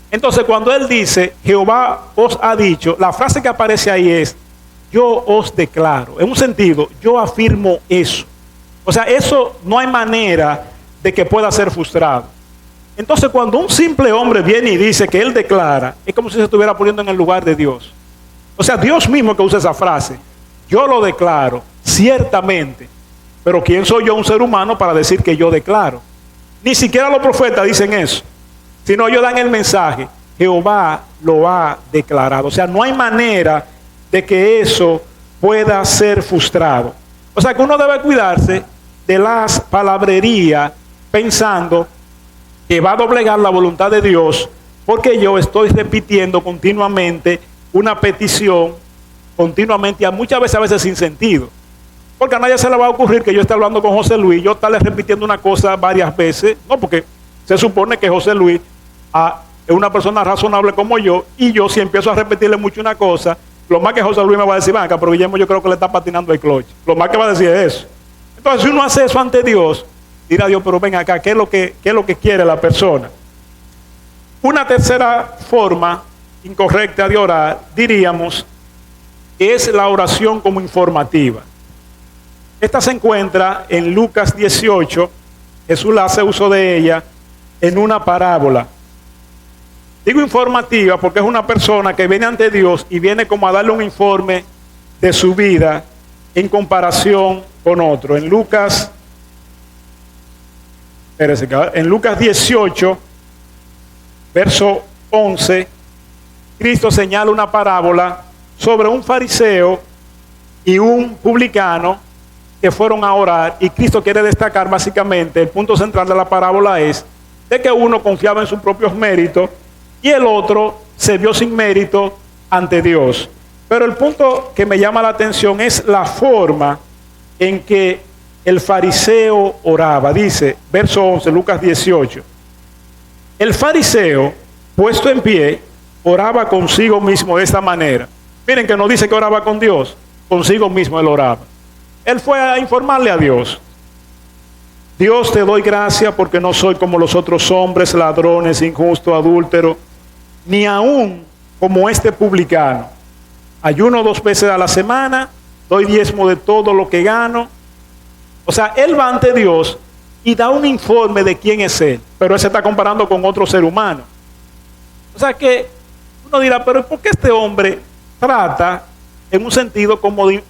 Entonces, cuando él dice, Jehová os ha dicho, la frase que aparece ahí es, yo os declaro. En un sentido, yo afirmo eso. O sea, eso no hay manera de que pueda ser frustrado. Entonces, cuando un simple hombre viene y dice que él declara, es como si se estuviera poniendo en el lugar de Dios. O sea, Dios mismo que usa esa frase. Yo lo declaro, ciertamente. Pero ¿quién soy yo, un ser humano, para decir que yo declaro? Ni siquiera los profetas dicen eso, sino ellos dan el mensaje: Jehová lo ha declarado. O sea, no hay manera de que eso pueda ser frustrado. O sea, que uno debe cuidarse de las palabrerías pensando que va a doblegar la voluntad de Dios, porque yo estoy repitiendo continuamente una petición, continuamente, muchas veces a veces sin sentido. Porque a nadie se le va a ocurrir que yo esté hablando con José Luis, yo estarle repitiendo una cosa varias veces. No, porque se supone que José Luis es una persona razonable como yo, y yo si empiezo a repetirle mucho una cosa, lo más que José Luis me va a decir: venga, pero Guillermo, yo creo que le está patinando el clutch. Lo más que va a decir es eso. Entonces, si uno hace eso ante Dios, dirá Dios: pero ven acá, ¿qué es lo que quiere la persona? Una tercera forma incorrecta de orar, diríamos, es la oración como informativa. Esta se encuentra en Lucas 18. Jesús hace uso de ella en una parábola. Digo informativa porque es una persona que viene ante Dios y viene como a darle un informe de su vida en comparación con otro. En Lucas 18, verso 11, Cristo señala una parábola sobre un fariseo y un publicano que fueron a orar, y Cristo quiere destacar básicamente, el punto central de la parábola es de que uno confiaba en sus propios méritos y el otro se vio sin mérito ante Dios. Pero el punto que me llama la atención es la forma en que el fariseo oraba. Dice, verso 11, Lucas 18. El fariseo, puesto en pie, oraba consigo mismo de esta manera. Miren que no dice que oraba con Dios, consigo mismo él oraba. Él fue a informarle a Dios: Dios, te doy gracias porque no soy como los otros hombres, ladrones, injustos, adúlteros, ni aún como este publicano. Ayuno 2 veces a la semana, doy diezmo de todo lo que gano. O sea, él va ante Dios y da un informe de quién es él, pero él se está comparando con otro ser humano. O sea que uno dirá: pero ¿por qué este hombre trata en un sentido como de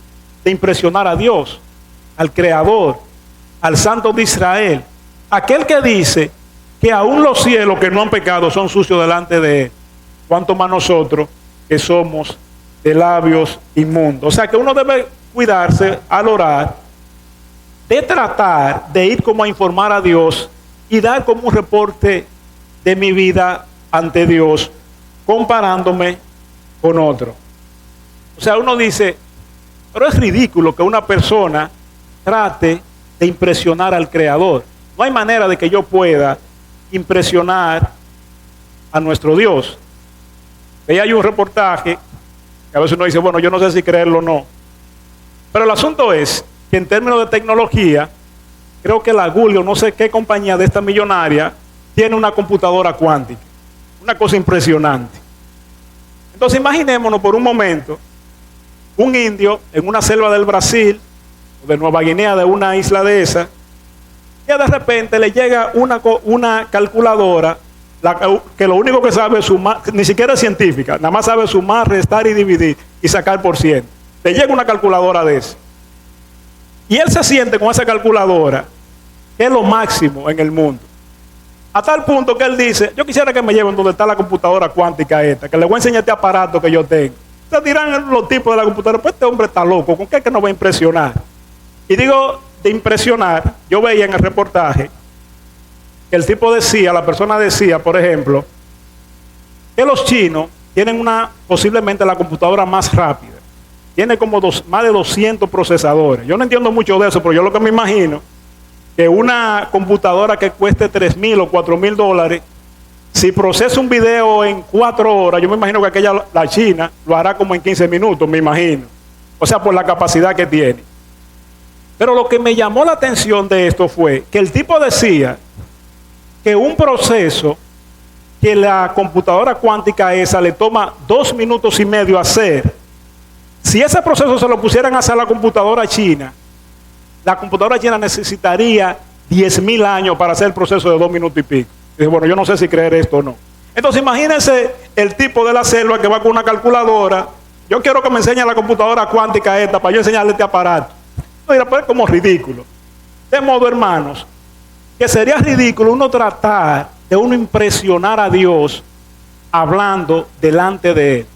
impresionar a Dios, al Creador, al Santo de Israel, aquel que dice que aún los cielos que no han pecado son sucios delante de él? Cuanto más nosotros que somos de labios inmundos. O sea que uno debe cuidarse al orar de tratar de ir como a informar a Dios y dar como un reporte de mi vida ante Dios, comparándome con otro. O sea, uno dice: pero es ridículo que una persona trate de impresionar al Creador. No hay manera de que yo pueda impresionar a nuestro Dios. Ahí hay un reportaje que a veces uno dice: bueno, yo no sé si creerlo o no. Pero el asunto es que en términos de tecnología, creo que la Google, no sé qué compañía de esta millonaria, tiene una computadora cuántica. Una cosa impresionante. Entonces imaginémonos por un momento un indio en una selva del Brasil, de Nueva Guinea, de una isla de esa, que de repente le llega una calculadora, que lo único que sabe es sumar, ni siquiera es científica, nada más sabe sumar, restar y dividir y sacar por ciento. Le llega una calculadora de esa. Y él se siente con esa calculadora, que es lo máximo en el mundo. A tal punto que él dice: yo quisiera que me lleven donde está la computadora cuántica esta, que le voy a enseñar este aparato que yo tengo. Se dirán los tipos de la computadora: pues este hombre está loco, ¿con qué es que nos va a impresionar? Y digo de impresionar, yo veía en el reportaje que el tipo decía, la persona decía, por ejemplo, que los chinos tienen posiblemente la computadora más rápida. Tiene como más de 200 procesadores. Yo no entiendo mucho de eso, pero yo lo que me imagino, que una computadora que cueste $3,000 o $4,000, si procesa un video en 4 horas, yo me imagino que la China lo hará como en 15 minutos, me imagino. O sea, por la capacidad que tiene. Pero lo que me llamó la atención de esto fue que el tipo decía que un proceso que la computadora cuántica esa le toma 2 minutos y medio hacer, si ese proceso se lo pusieran a hacer a la computadora china necesitaría 10,000 años para hacer el proceso de 2 minutos y pico. Y dije: bueno, yo no sé si creer esto o no. Entonces imagínense el tipo de la selva que va con una calculadora: yo quiero que me enseñe la computadora cuántica para yo enseñarle este aparato. No dirá: pues es como ridículo. De modo, hermanos, que sería ridículo uno tratar de uno impresionar a Dios hablando delante de Él.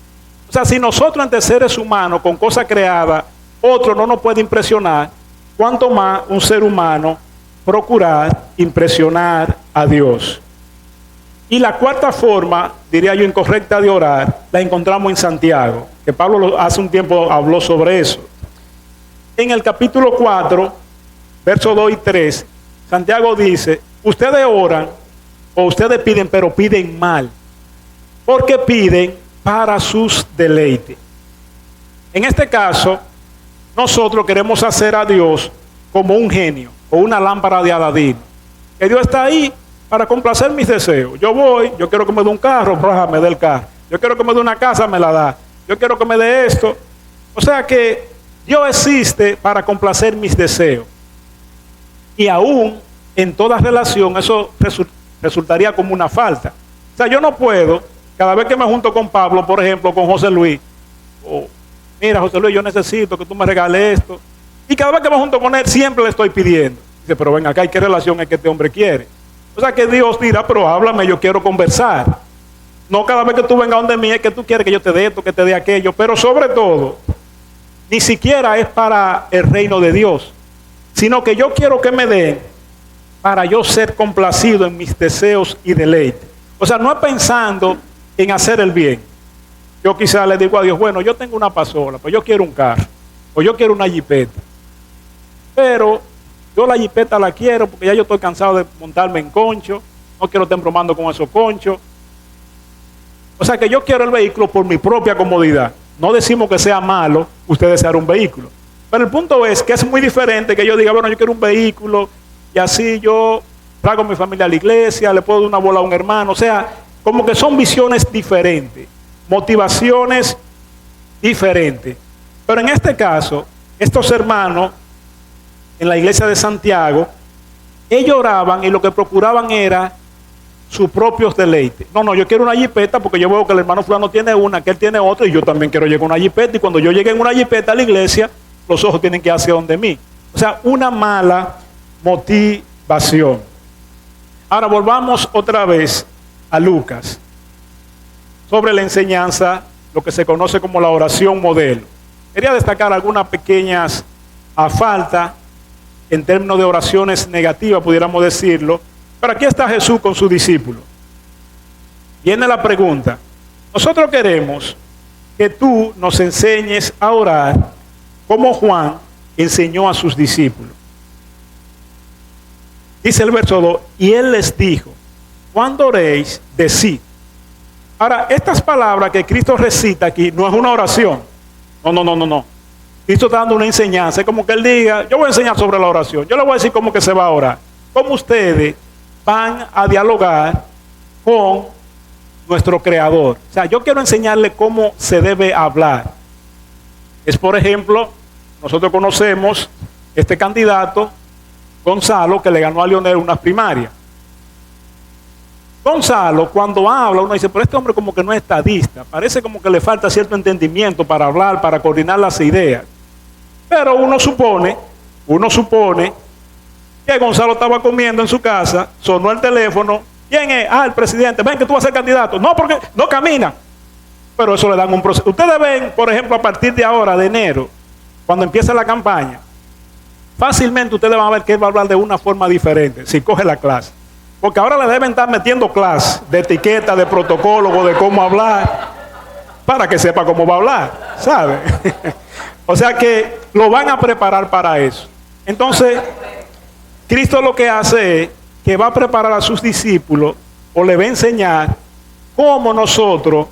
O sea, si nosotros ante seres humanos con cosas creadas, otro no nos puede impresionar, cuanto más un ser humano procurar impresionar a Dios. Y la cuarta forma, diría yo, incorrecta de orar, la encontramos en Santiago, que Pablo hace un tiempo habló sobre eso. En el capítulo 4, versos 2 y 3, Santiago dice, ustedes oran o ustedes piden, pero piden mal, porque piden para sus deleites. En este caso, nosotros queremos hacer a Dios como un genio o una lámpara de Aladín, que Dios está ahí para complacer mis deseos. Yo voy, yo quiero que me dé un carro, me dé el carro. Yo quiero que me dé una casa, me la da. Yo quiero que me dé esto. O sea que Dios existe para complacer mis deseos. Y aún en toda relación eso resultaría como una falta. O sea, yo no puedo, cada vez que me junto con Pablo, por ejemplo, con José Luis, mira, José Luis, yo necesito que tú me regales esto. Y cada vez que me junto con él, siempre le estoy pidiendo. Dice, pero ven acá, ¿qué relación es que este hombre quiere? O sea que Dios dirá, pero háblame, yo quiero conversar. No cada vez que tú vengas donde mí es que tú quieres que yo te dé esto, que te dé aquello. Pero sobre todo, ni siquiera es para el reino de Dios, sino que yo quiero que me den para yo ser complacido en mis deseos y deleites. O sea, no es pensando en hacer el bien. Yo quizás le digo a Dios, bueno, yo tengo una pasola, pues yo quiero un carro, o yo quiero una jipeta. Pero yo la jipeta la quiero porque ya yo estoy cansado de montarme en concho, no quiero estar bromando con esos conchos. O sea que yo quiero el vehículo por mi propia comodidad. No decimos que sea malo usted desear un vehículo. Pero el punto es que es muy diferente que yo diga, bueno, yo quiero un vehículo y así yo traigo a mi familia a la iglesia, le puedo dar una bola a un hermano. O sea, como que son visiones diferentes, motivaciones diferentes. Pero en este caso, estos hermanos en la iglesia de Santiago, ellos oraban y lo que procuraban era sus propios deleites. No, yo quiero una jipeta porque yo veo que el hermano fulano tiene una, que él tiene otra y yo también quiero llegar a una jipeta y cuando yo llegue en una jipeta a la iglesia, los ojos tienen que ir hacia donde mí. O sea, una mala motivación. Ahora volvamos otra vez a Lucas sobre la enseñanza, lo que se conoce como la oración modelo. Quería destacar algunas pequeñas faltas en términos de oraciones negativas, pudiéramos decirlo. Pero aquí está Jesús con sus discípulos. Viene la pregunta. Nosotros queremos que tú nos enseñes a orar como Juan enseñó a sus discípulos. Dice el verso 2, y él les dijo, cuando oréis, decid. Ahora, estas palabras que Cristo recita aquí no es una oración. No. Cristo está dando una enseñanza. Es como que él diga, yo voy a enseñar sobre la oración. Yo le voy a decir cómo que se va a orar. Cómo ustedes van a dialogar con nuestro Creador. O sea, yo quiero enseñarle cómo se debe hablar. Es, por ejemplo, nosotros conocemos este candidato, Gonzalo, que le ganó a Leonel unas primarias. Gonzalo, cuando habla, uno dice, pero este hombre como que no es estadista, parece como que le falta cierto entendimiento para hablar, para coordinar las ideas. Pero uno supone que Gonzalo estaba comiendo en su casa, sonó el teléfono, ¿quién es? El presidente, ven que tú vas a ser candidato. No, porque no camina. Pero eso le dan un proceso. Ustedes ven, por ejemplo, a partir de ahora, de enero, cuando empieza la campaña, fácilmente ustedes van a ver que él va a hablar de una forma diferente, si coge la clase. Porque ahora le deben estar metiendo clases de etiqueta, de protocolo, de cómo hablar, para que sepa cómo va a hablar, ¿sabe? O sea que lo van a preparar para eso. Entonces, Cristo lo que hace es que va a preparar a sus discípulos o le va a enseñar cómo nosotros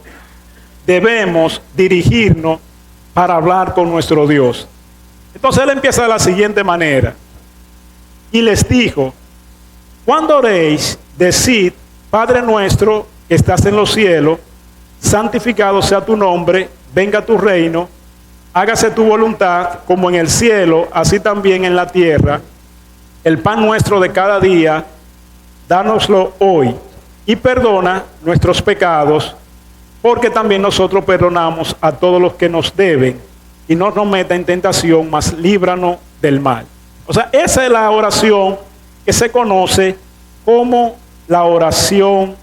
debemos dirigirnos para hablar con nuestro Dios. Entonces él empieza de la siguiente manera. Y les dijo, cuando oréis, decid, Padre nuestro que estás en los cielos, santificado sea tu nombre, venga tu reino, hágase tu voluntad como en el cielo, así también en la tierra. El pan nuestro de cada día, dánoslo hoy y perdona nuestros pecados, porque también nosotros perdonamos a todos los que nos deben y no nos meta en tentación, mas líbranos del mal. O sea, esa es la oración que se conoce como la oración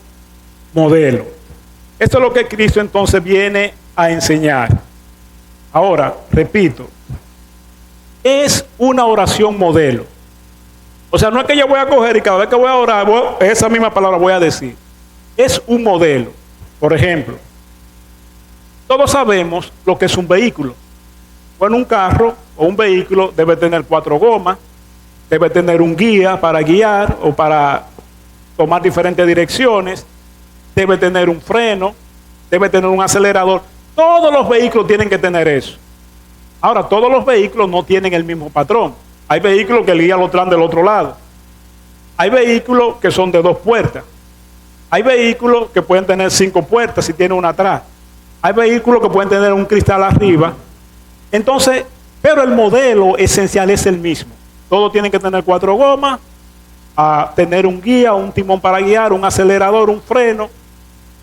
modelo. Esto es lo que Cristo entonces viene a enseñar. Ahora, repito, es una oración modelo. O sea, no es que yo voy a coger y cada vez que voy a orar, esa misma palabra voy a decir. Es un modelo. Por ejemplo, todos sabemos lo que es un vehículo. Bueno, un carro o un vehículo debe tener 4 gomas, debe tener un guía para guiar o para tomar diferentes direcciones, debe tener un freno, debe tener un acelerador. Todos los vehículos tienen que tener eso. Ahora, todos los vehículos no tienen el mismo patrón. Hay vehículos que el guía lo traen del otro lado. Hay vehículos que son de 2 puertas. Hay vehículos que pueden tener 5 puertas si tiene una atrás. Hay vehículos que pueden tener un cristal arriba. Entonces, pero el modelo esencial es el mismo. Todos tienen que tener 4 gomas, a tener un guía, un timón para guiar, un acelerador, un freno.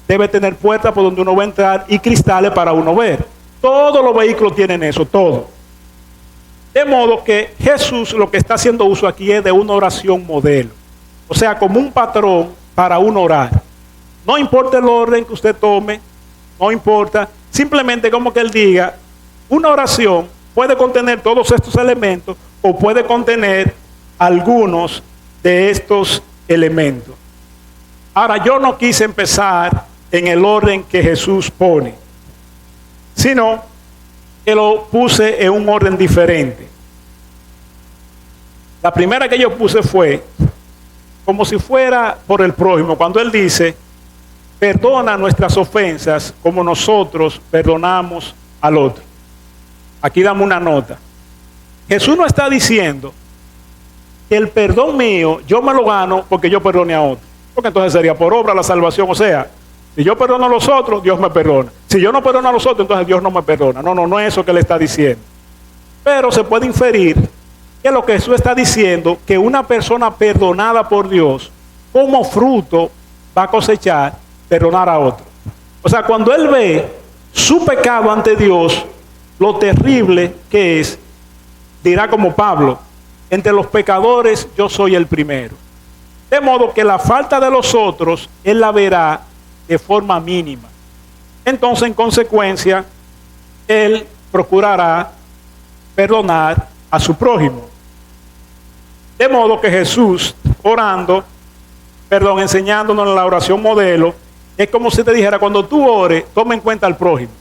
Debe tener puertas por donde uno va a entrar y cristales para uno ver. Todos los vehículos tienen eso, todo. De modo que Jesús lo que está haciendo uso aquí es de una oración modelo. O sea, como un patrón para uno orar. No importa el orden que usted tome, no importa. Simplemente como que él diga, una oración puede contener todos estos elementos o puede contener algunos de estos elementos. Ahora, yo no quise empezar en el orden que Jesús pone, sino que lo puse en un orden diferente. La primera que yo puse fue como si fuera por el prójimo, cuando él dice, perdona nuestras ofensas como nosotros perdonamos al otro. Aquí damos una nota. Jesús no está diciendo que el perdón mío yo me lo gano porque yo perdone a otro, porque entonces sería por obra la salvación. O sea, si yo perdono a los otros, Dios me perdona. Si yo no perdono a los otros, entonces Dios no me perdona. No es eso que él está diciendo. Pero se puede inferir que lo que Jesús está diciendo, que una persona perdonada por Dios, como fruto va a cosechar perdonar a otro. O sea, cuando él ve su pecado ante Dios, lo terrible que es, dirá como Pablo, entre los pecadores yo soy el primero. De modo que la falta de los otros, él la verá de forma mínima. Entonces, en consecuencia, él procurará perdonar a su prójimo. De modo que Jesús, enseñándonos en la oración modelo, es como si te dijera, cuando tú ores, toma en cuenta al prójimo.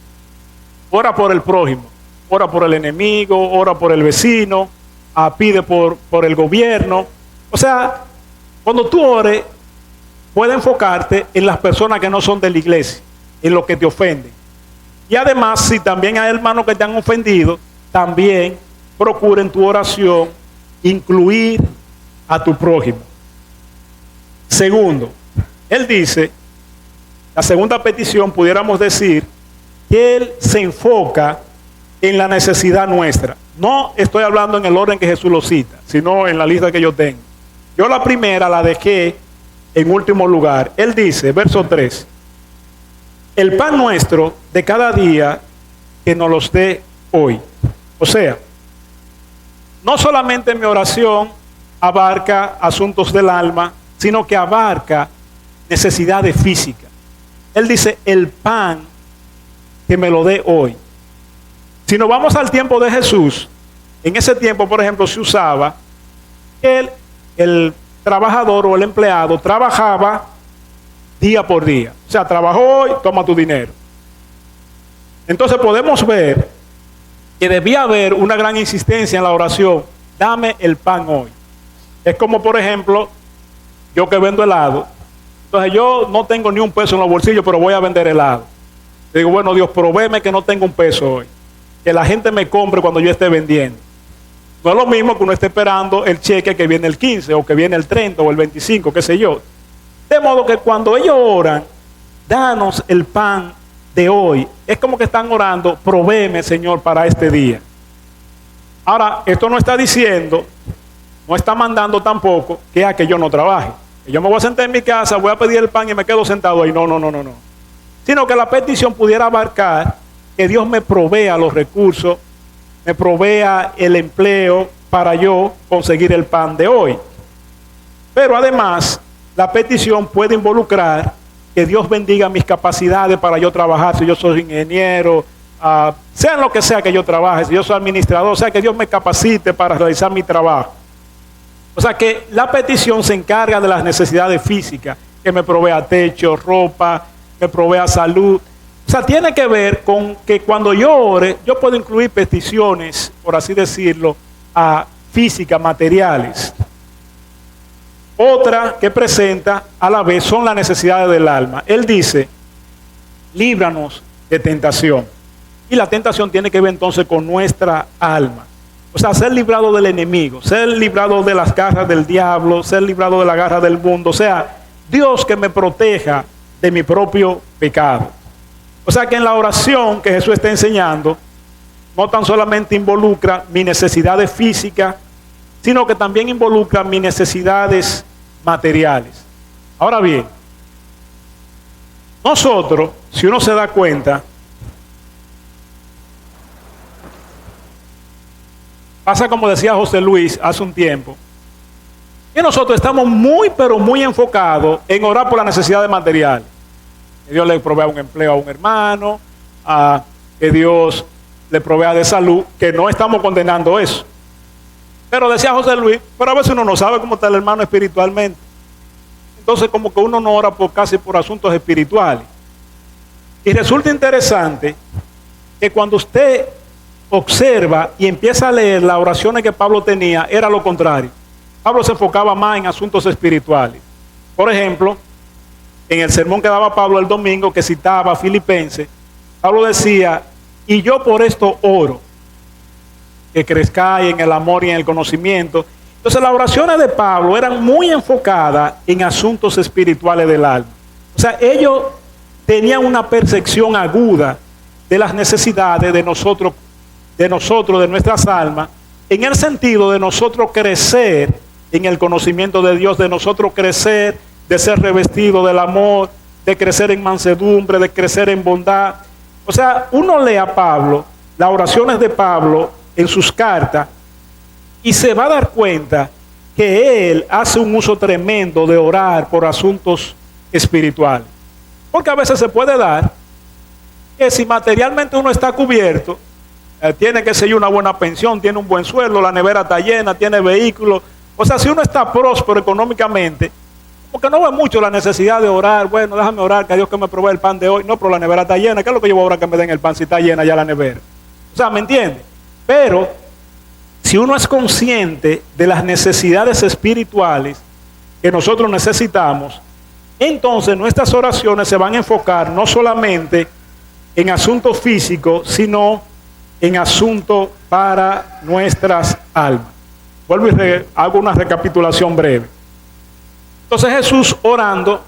Ora por el prójimo, ora por el enemigo, ora por el vecino, pide por el gobierno. O sea, cuando tú ores, puedes enfocarte en las personas que no son de la iglesia, en lo que te ofenden. Y además, si también hay hermanos que te han ofendido, también procura en tu oración incluir a tu prójimo. Segundo, él dice, la segunda petición pudiéramos decir que él se enfoca en la necesidad nuestra. No estoy hablando en el orden que Jesús lo cita, sino en la lista que yo tengo. Yo la primera la dejé en último lugar. Él dice, verso 3, el pan nuestro de cada día que nos los dé hoy. O sea, no solamente mi oración abarca asuntos del alma, sino que abarca necesidades físicas. Él dice, el pan que me lo dé hoy. Si nos vamos al tiempo de Jesús, en ese tiempo, por ejemplo, se usaba que el trabajador o el empleado trabajaba día por día. O sea, trabajó hoy, toma tu dinero. Entonces podemos ver que debía haber una gran insistencia en la oración, dame el pan hoy. Es como, por ejemplo, yo que vendo helado, entonces yo no tengo ni un peso en los bolsillos, pero voy a vender helado. Le digo, bueno, Dios, provéeme que no tengo un peso hoy, que la gente me compre cuando yo esté vendiendo. No es lo mismo que uno esté esperando el cheque que viene el 15, o que viene el 30, o el 25, qué sé yo. De modo que cuando ellos oran, danos el pan de hoy, es como que están orando, provéeme, Señor, para este día. Ahora, esto no está diciendo, no está mandando tampoco que yo no trabaje. Que yo me voy a sentar en mi casa, voy a pedir el pan y me quedo sentado ahí. No. Sino que la petición pudiera abarcar que Dios me provea los recursos, me provea el empleo para yo conseguir el pan de hoy. Pero además, la petición puede involucrar que Dios bendiga mis capacidades para yo trabajar, si yo soy ingeniero, sea en lo que sea que yo trabaje, si yo soy administrador, o sea, que Dios me capacite para realizar mi trabajo. O sea, que la petición se encarga de las necesidades físicas, que me provea techo, ropa, me provea salud. O sea, tiene que ver con que cuando yo ore, yo puedo incluir peticiones, por así decirlo, físicas, materiales. Otra que presenta a la vez son las necesidades del alma. Él dice, líbranos de tentación. Y la tentación tiene que ver entonces con nuestra alma. O sea, ser librado del enemigo, ser librado de las garras del diablo, ser librado de la garra del mundo. O sea, Dios que me proteja de mi propio pecado. O sea que en la oración que Jesús está enseñando, no tan solamente involucra mis necesidades físicas, sino que también involucra mis necesidades materiales. Ahora bien, nosotros, si uno se da cuenta, pasa como decía José Luis hace un tiempo, que nosotros estamos muy, pero muy enfocados en orar por las necesidades materiales. Que Dios le provea un empleo a un hermano, que Dios le provea de salud, que no estamos condenando eso. Pero decía José Luis, pero a veces uno no sabe cómo está el hermano espiritualmente. Entonces como que uno no ora casi por asuntos espirituales. Y resulta interesante que cuando usted observa y empieza a leer las oraciones que Pablo tenía, era lo contrario. Pablo se enfocaba más en asuntos espirituales. Por ejemplo, en el sermón que daba Pablo el domingo, que citaba a Filipenses, Pablo decía, y yo por esto oro, que crezcáis en el amor y en el conocimiento. Entonces las oraciones de Pablo eran muy enfocadas en asuntos espirituales del alma. O sea, ellos tenían una percepción aguda de las necesidades de nosotros, de nuestras almas, en el sentido de nosotros crecer en el conocimiento de Dios, de nosotros crecer, de ser revestido del amor, de crecer en mansedumbre, de crecer en bondad. O sea, uno lee a Pablo, las oraciones de Pablo en sus cartas, y se va a dar cuenta que él hace un uso tremendo de orar por asuntos espirituales. Porque a veces se puede dar que si materialmente uno está cubierto, tiene que ser una buena pensión, tiene un buen sueldo, la nevera está llena, tiene vehículos. O sea, si uno está próspero económicamente, como que no ve mucho la necesidad de orar. Bueno, déjame orar, que a Dios que me provee el pan de hoy. No, pero la nevera está llena. ¿Qué es lo que yo voy a orar que me den el pan si está llena ya la nevera? O sea, ¿me entiende? Pero si uno es consciente de las necesidades espirituales que nosotros necesitamos, entonces nuestras oraciones se van a enfocar no solamente en asuntos físicos, sino en asuntos para nuestras almas. Vuelvo y hago una recapitulación breve. Entonces Jesús orando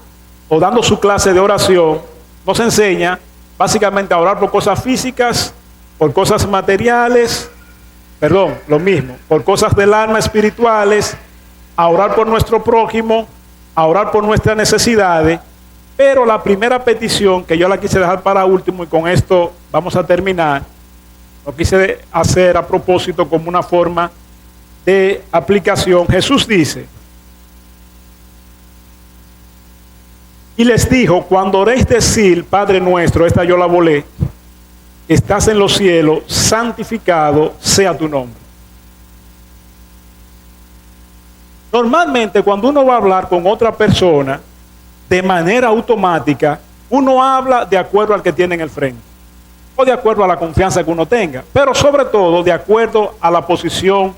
o dando su clase de oración nos enseña básicamente a orar por cosas físicas, por cosas materiales, por cosas del alma espirituales, a orar por nuestro prójimo, a orar por nuestras necesidades. Pero la primera petición que yo la quise dejar para último, y con esto vamos a terminar, lo quise hacer a propósito como una forma de aplicación. Jesús dice, y les dijo, cuando oréis decir, Padre nuestro, esta yo la volé, estás en los cielos, santificado sea tu nombre. Normalmente cuando uno va a hablar con otra persona, de manera automática, uno habla de acuerdo al que tiene en el frente, o de acuerdo a la confianza que uno tenga, pero sobre todo de acuerdo a la posición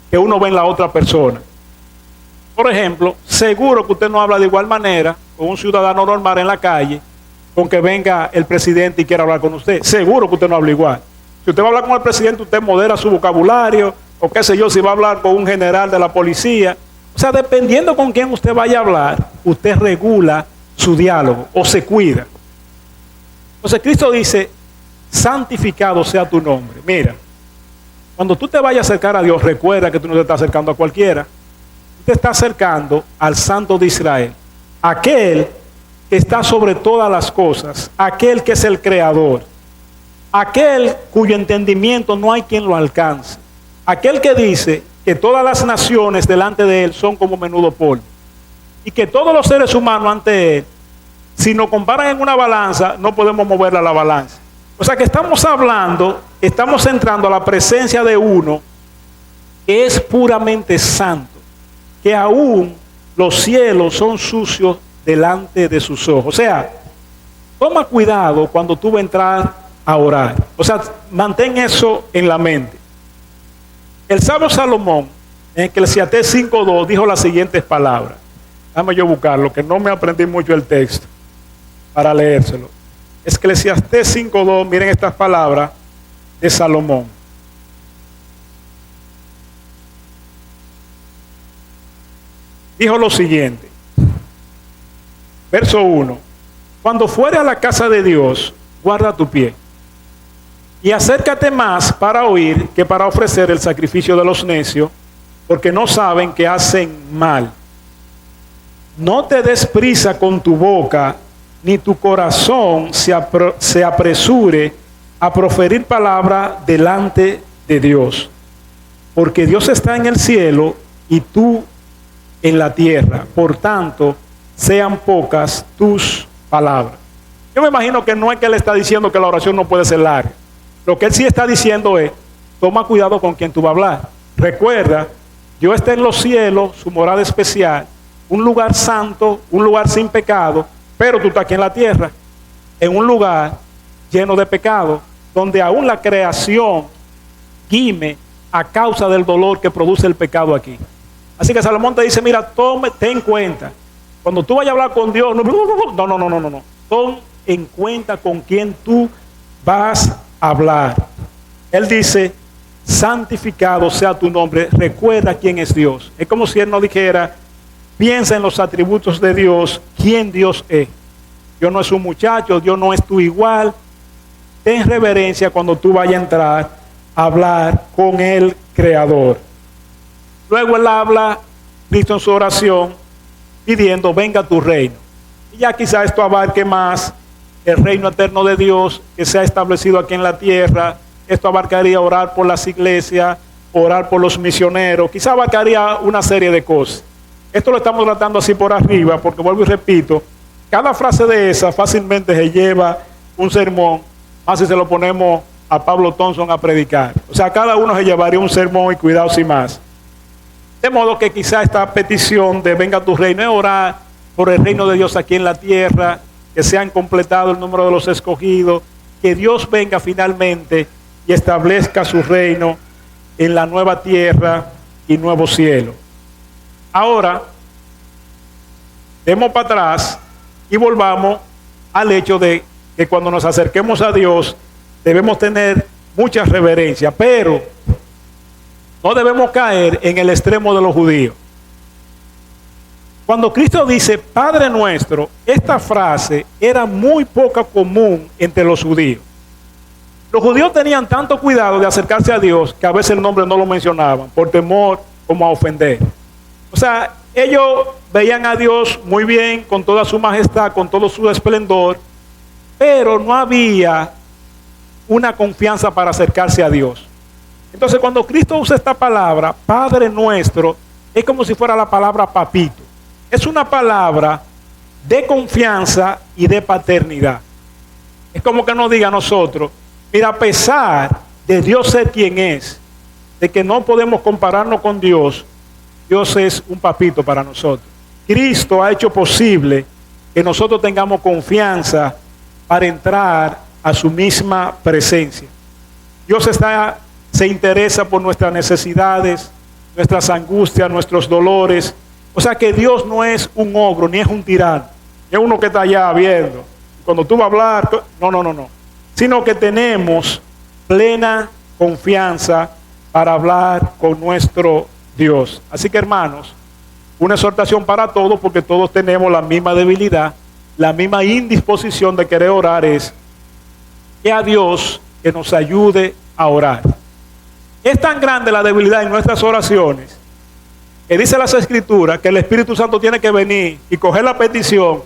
que uno ve en la otra persona. Por ejemplo, seguro que usted no habla de igual manera con un ciudadano normal en la calle, con que venga el presidente y quiera hablar con usted. Seguro que usted no habla igual. Si usted va a hablar con el presidente, usted modera su vocabulario, o qué sé yo, si va a hablar con un general de la policía. O sea, dependiendo con quién usted vaya a hablar, usted regula su diálogo o se cuida. Entonces Cristo dice, santificado sea tu nombre. Mira, cuando tú te vayas a acercar a Dios, recuerda que tú no te estás acercando a cualquiera. Tú te estás acercando al Santo de Israel, aquel que está sobre todas las cosas, aquel que es el creador, aquel cuyo entendimiento no hay quien lo alcance, aquel que dice que todas las naciones delante de él son como menudo polvo. y que todos los seres humanos ante Él, si nos comparan en una balanza, no podemos moverla a la balanza. O sea que estamos hablando, estamos entrando a la presencia de uno que es puramente santo, que aún los cielos son sucios delante de sus ojos. O sea, toma cuidado cuando tú vas a entrar a orar. O sea, mantén eso en la mente. El sabio Salomón, en Eclesiastés 5:2, dijo las siguientes palabras. Déjame yo buscarlo, que no me aprendí mucho el texto para leérselo. Eclesiastés 5:2, miren estas palabras de Salomón. Dijo lo siguiente, verso 1, cuando fuere a la casa de Dios, guarda tu pie, y acércate más para oír que para ofrecer el sacrificio de los necios, porque no saben que hacen mal. No te des prisa con tu boca, ni tu corazón se apresure a proferir palabra delante de Dios, porque Dios está en el cielo y tú en la tierra, por tanto, sean pocas tus palabras. Yo me imagino que no es que él está diciendo que la oración no puede ser larga. Lo que él sí está diciendo es, toma cuidado con quien tú vas a hablar. Recuerda, Dios está en los cielos, su morada especial, un lugar santo, un lugar sin pecado, pero tú estás aquí en la tierra, en un lugar lleno de pecado, donde aún la creación gime a causa del dolor que produce el pecado aquí. Así que Salomón te dice, mira, ten en cuenta, cuando tú vayas a hablar con Dios, no, toma en cuenta con quién tú vas a hablar. Él dice, santificado sea tu nombre, recuerda quién es Dios. Es como si él nos dijera, piensa en los atributos de Dios, quién Dios es. Dios no es un muchacho, Dios no es tu igual. Ten reverencia cuando tú vayas a entrar a hablar con el Creador. Luego él habla, Cristo en su oración, pidiendo, venga tu reino. Y ya quizá esto abarque más el reino eterno de Dios que se ha establecido aquí en la tierra. Esto abarcaría orar por las iglesias, orar por los misioneros, quizá abarcaría una serie de cosas. Esto lo estamos tratando así por arriba, porque vuelvo y repito, cada frase de esa fácilmente se lleva un sermón, más si se lo ponemos a Pablo Thompson a predicar. O sea, cada uno se llevaría un sermón y cuidado sin más. De modo que quizá esta petición de venga tu reino es orar por el reino de Dios aquí en la tierra, que sean completado el número de los escogidos, que Dios venga finalmente y establezca su reino en la nueva tierra y nuevo cielo. Ahora, demos para atrás y volvamos al hecho de que cuando nos acerquemos a Dios debemos tener mucha reverencia, pero no debemos caer en el extremo de los judíos. Cuando Cristo dice Padre nuestro, esta frase era muy poco común entre los judíos. Los judíos tenían tanto cuidado de acercarse a Dios que a veces el nombre no lo mencionaban por temor como a ofender. O sea, ellos veían a Dios muy bien, con toda su majestad, con todo su esplendor, pero no había una confianza para acercarse a Dios. Entonces, cuando Cristo usa esta palabra, Padre nuestro, es como si fuera la palabra papito. Es una palabra de confianza y de paternidad. Es como que nos diga a nosotros, mira, a pesar de Dios ser quien es, de que no podemos compararnos con Dios, Dios es un papito para nosotros. Cristo ha hecho posible que nosotros tengamos confianza para entrar a su misma presencia. Dios se interesa por nuestras necesidades, nuestras angustias, nuestros dolores. O sea que Dios no es un ogro, ni es un tirano, ni es uno que está allá viendo. Cuando tú vas a hablar, no. Sino que tenemos plena confianza para hablar con nuestro Dios. Así que, hermanos, una exhortación para todos, porque todos tenemos la misma debilidad, la misma indisposición de querer orar, es que a Dios que nos ayude a orar. Es tan grande la debilidad en nuestras oraciones que dice las Escrituras que el Espíritu Santo tiene que venir y coger la petición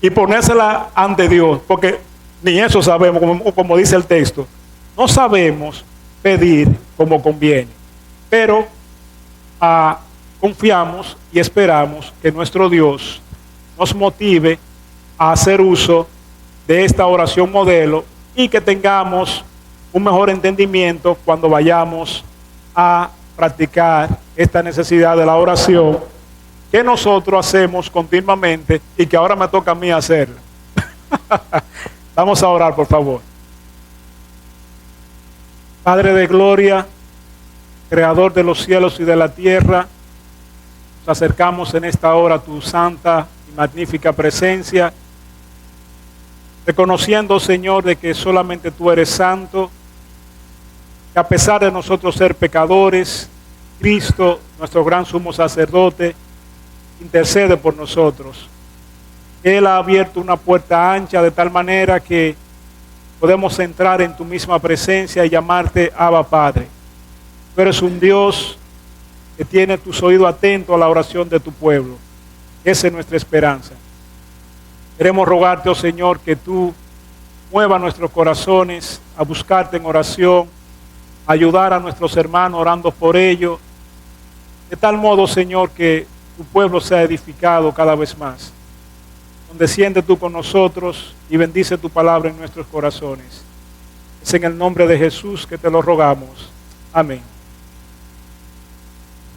y ponérsela ante Dios, porque ni eso sabemos, como dice el texto. No sabemos pedir como conviene, pero confiamos y esperamos que nuestro Dios nos motive a hacer uso de esta oración modelo y que tengamos un mejor entendimiento cuando vayamos a practicar esta necesidad de la oración que nosotros hacemos continuamente y que ahora me toca a mí hacerla. Vamos a orar, por favor. Padre de gloria, Creador de los cielos y de la tierra, nos acercamos en esta hora a tu santa y magnífica presencia, reconociendo, Señor, de que solamente tú eres santo, que a pesar de nosotros ser pecadores, Cristo, nuestro gran sumo sacerdote, intercede por nosotros. Él ha abierto una puerta ancha de tal manera que podemos entrar en tu misma presencia y llamarte Abba Padre. Tú eres un Dios que tiene tus oídos atentos a la oración de tu pueblo. Esa es nuestra esperanza. Queremos rogarte, oh Señor, que tú muevas nuestros corazones a buscarte en oración, a ayudar a nuestros hermanos orando por ellos, de tal modo, Señor, que tu pueblo sea edificado cada vez más. Desciende tú con nosotros y bendice tu palabra en nuestros corazones. Es en el nombre de Jesús que te lo rogamos. Amén.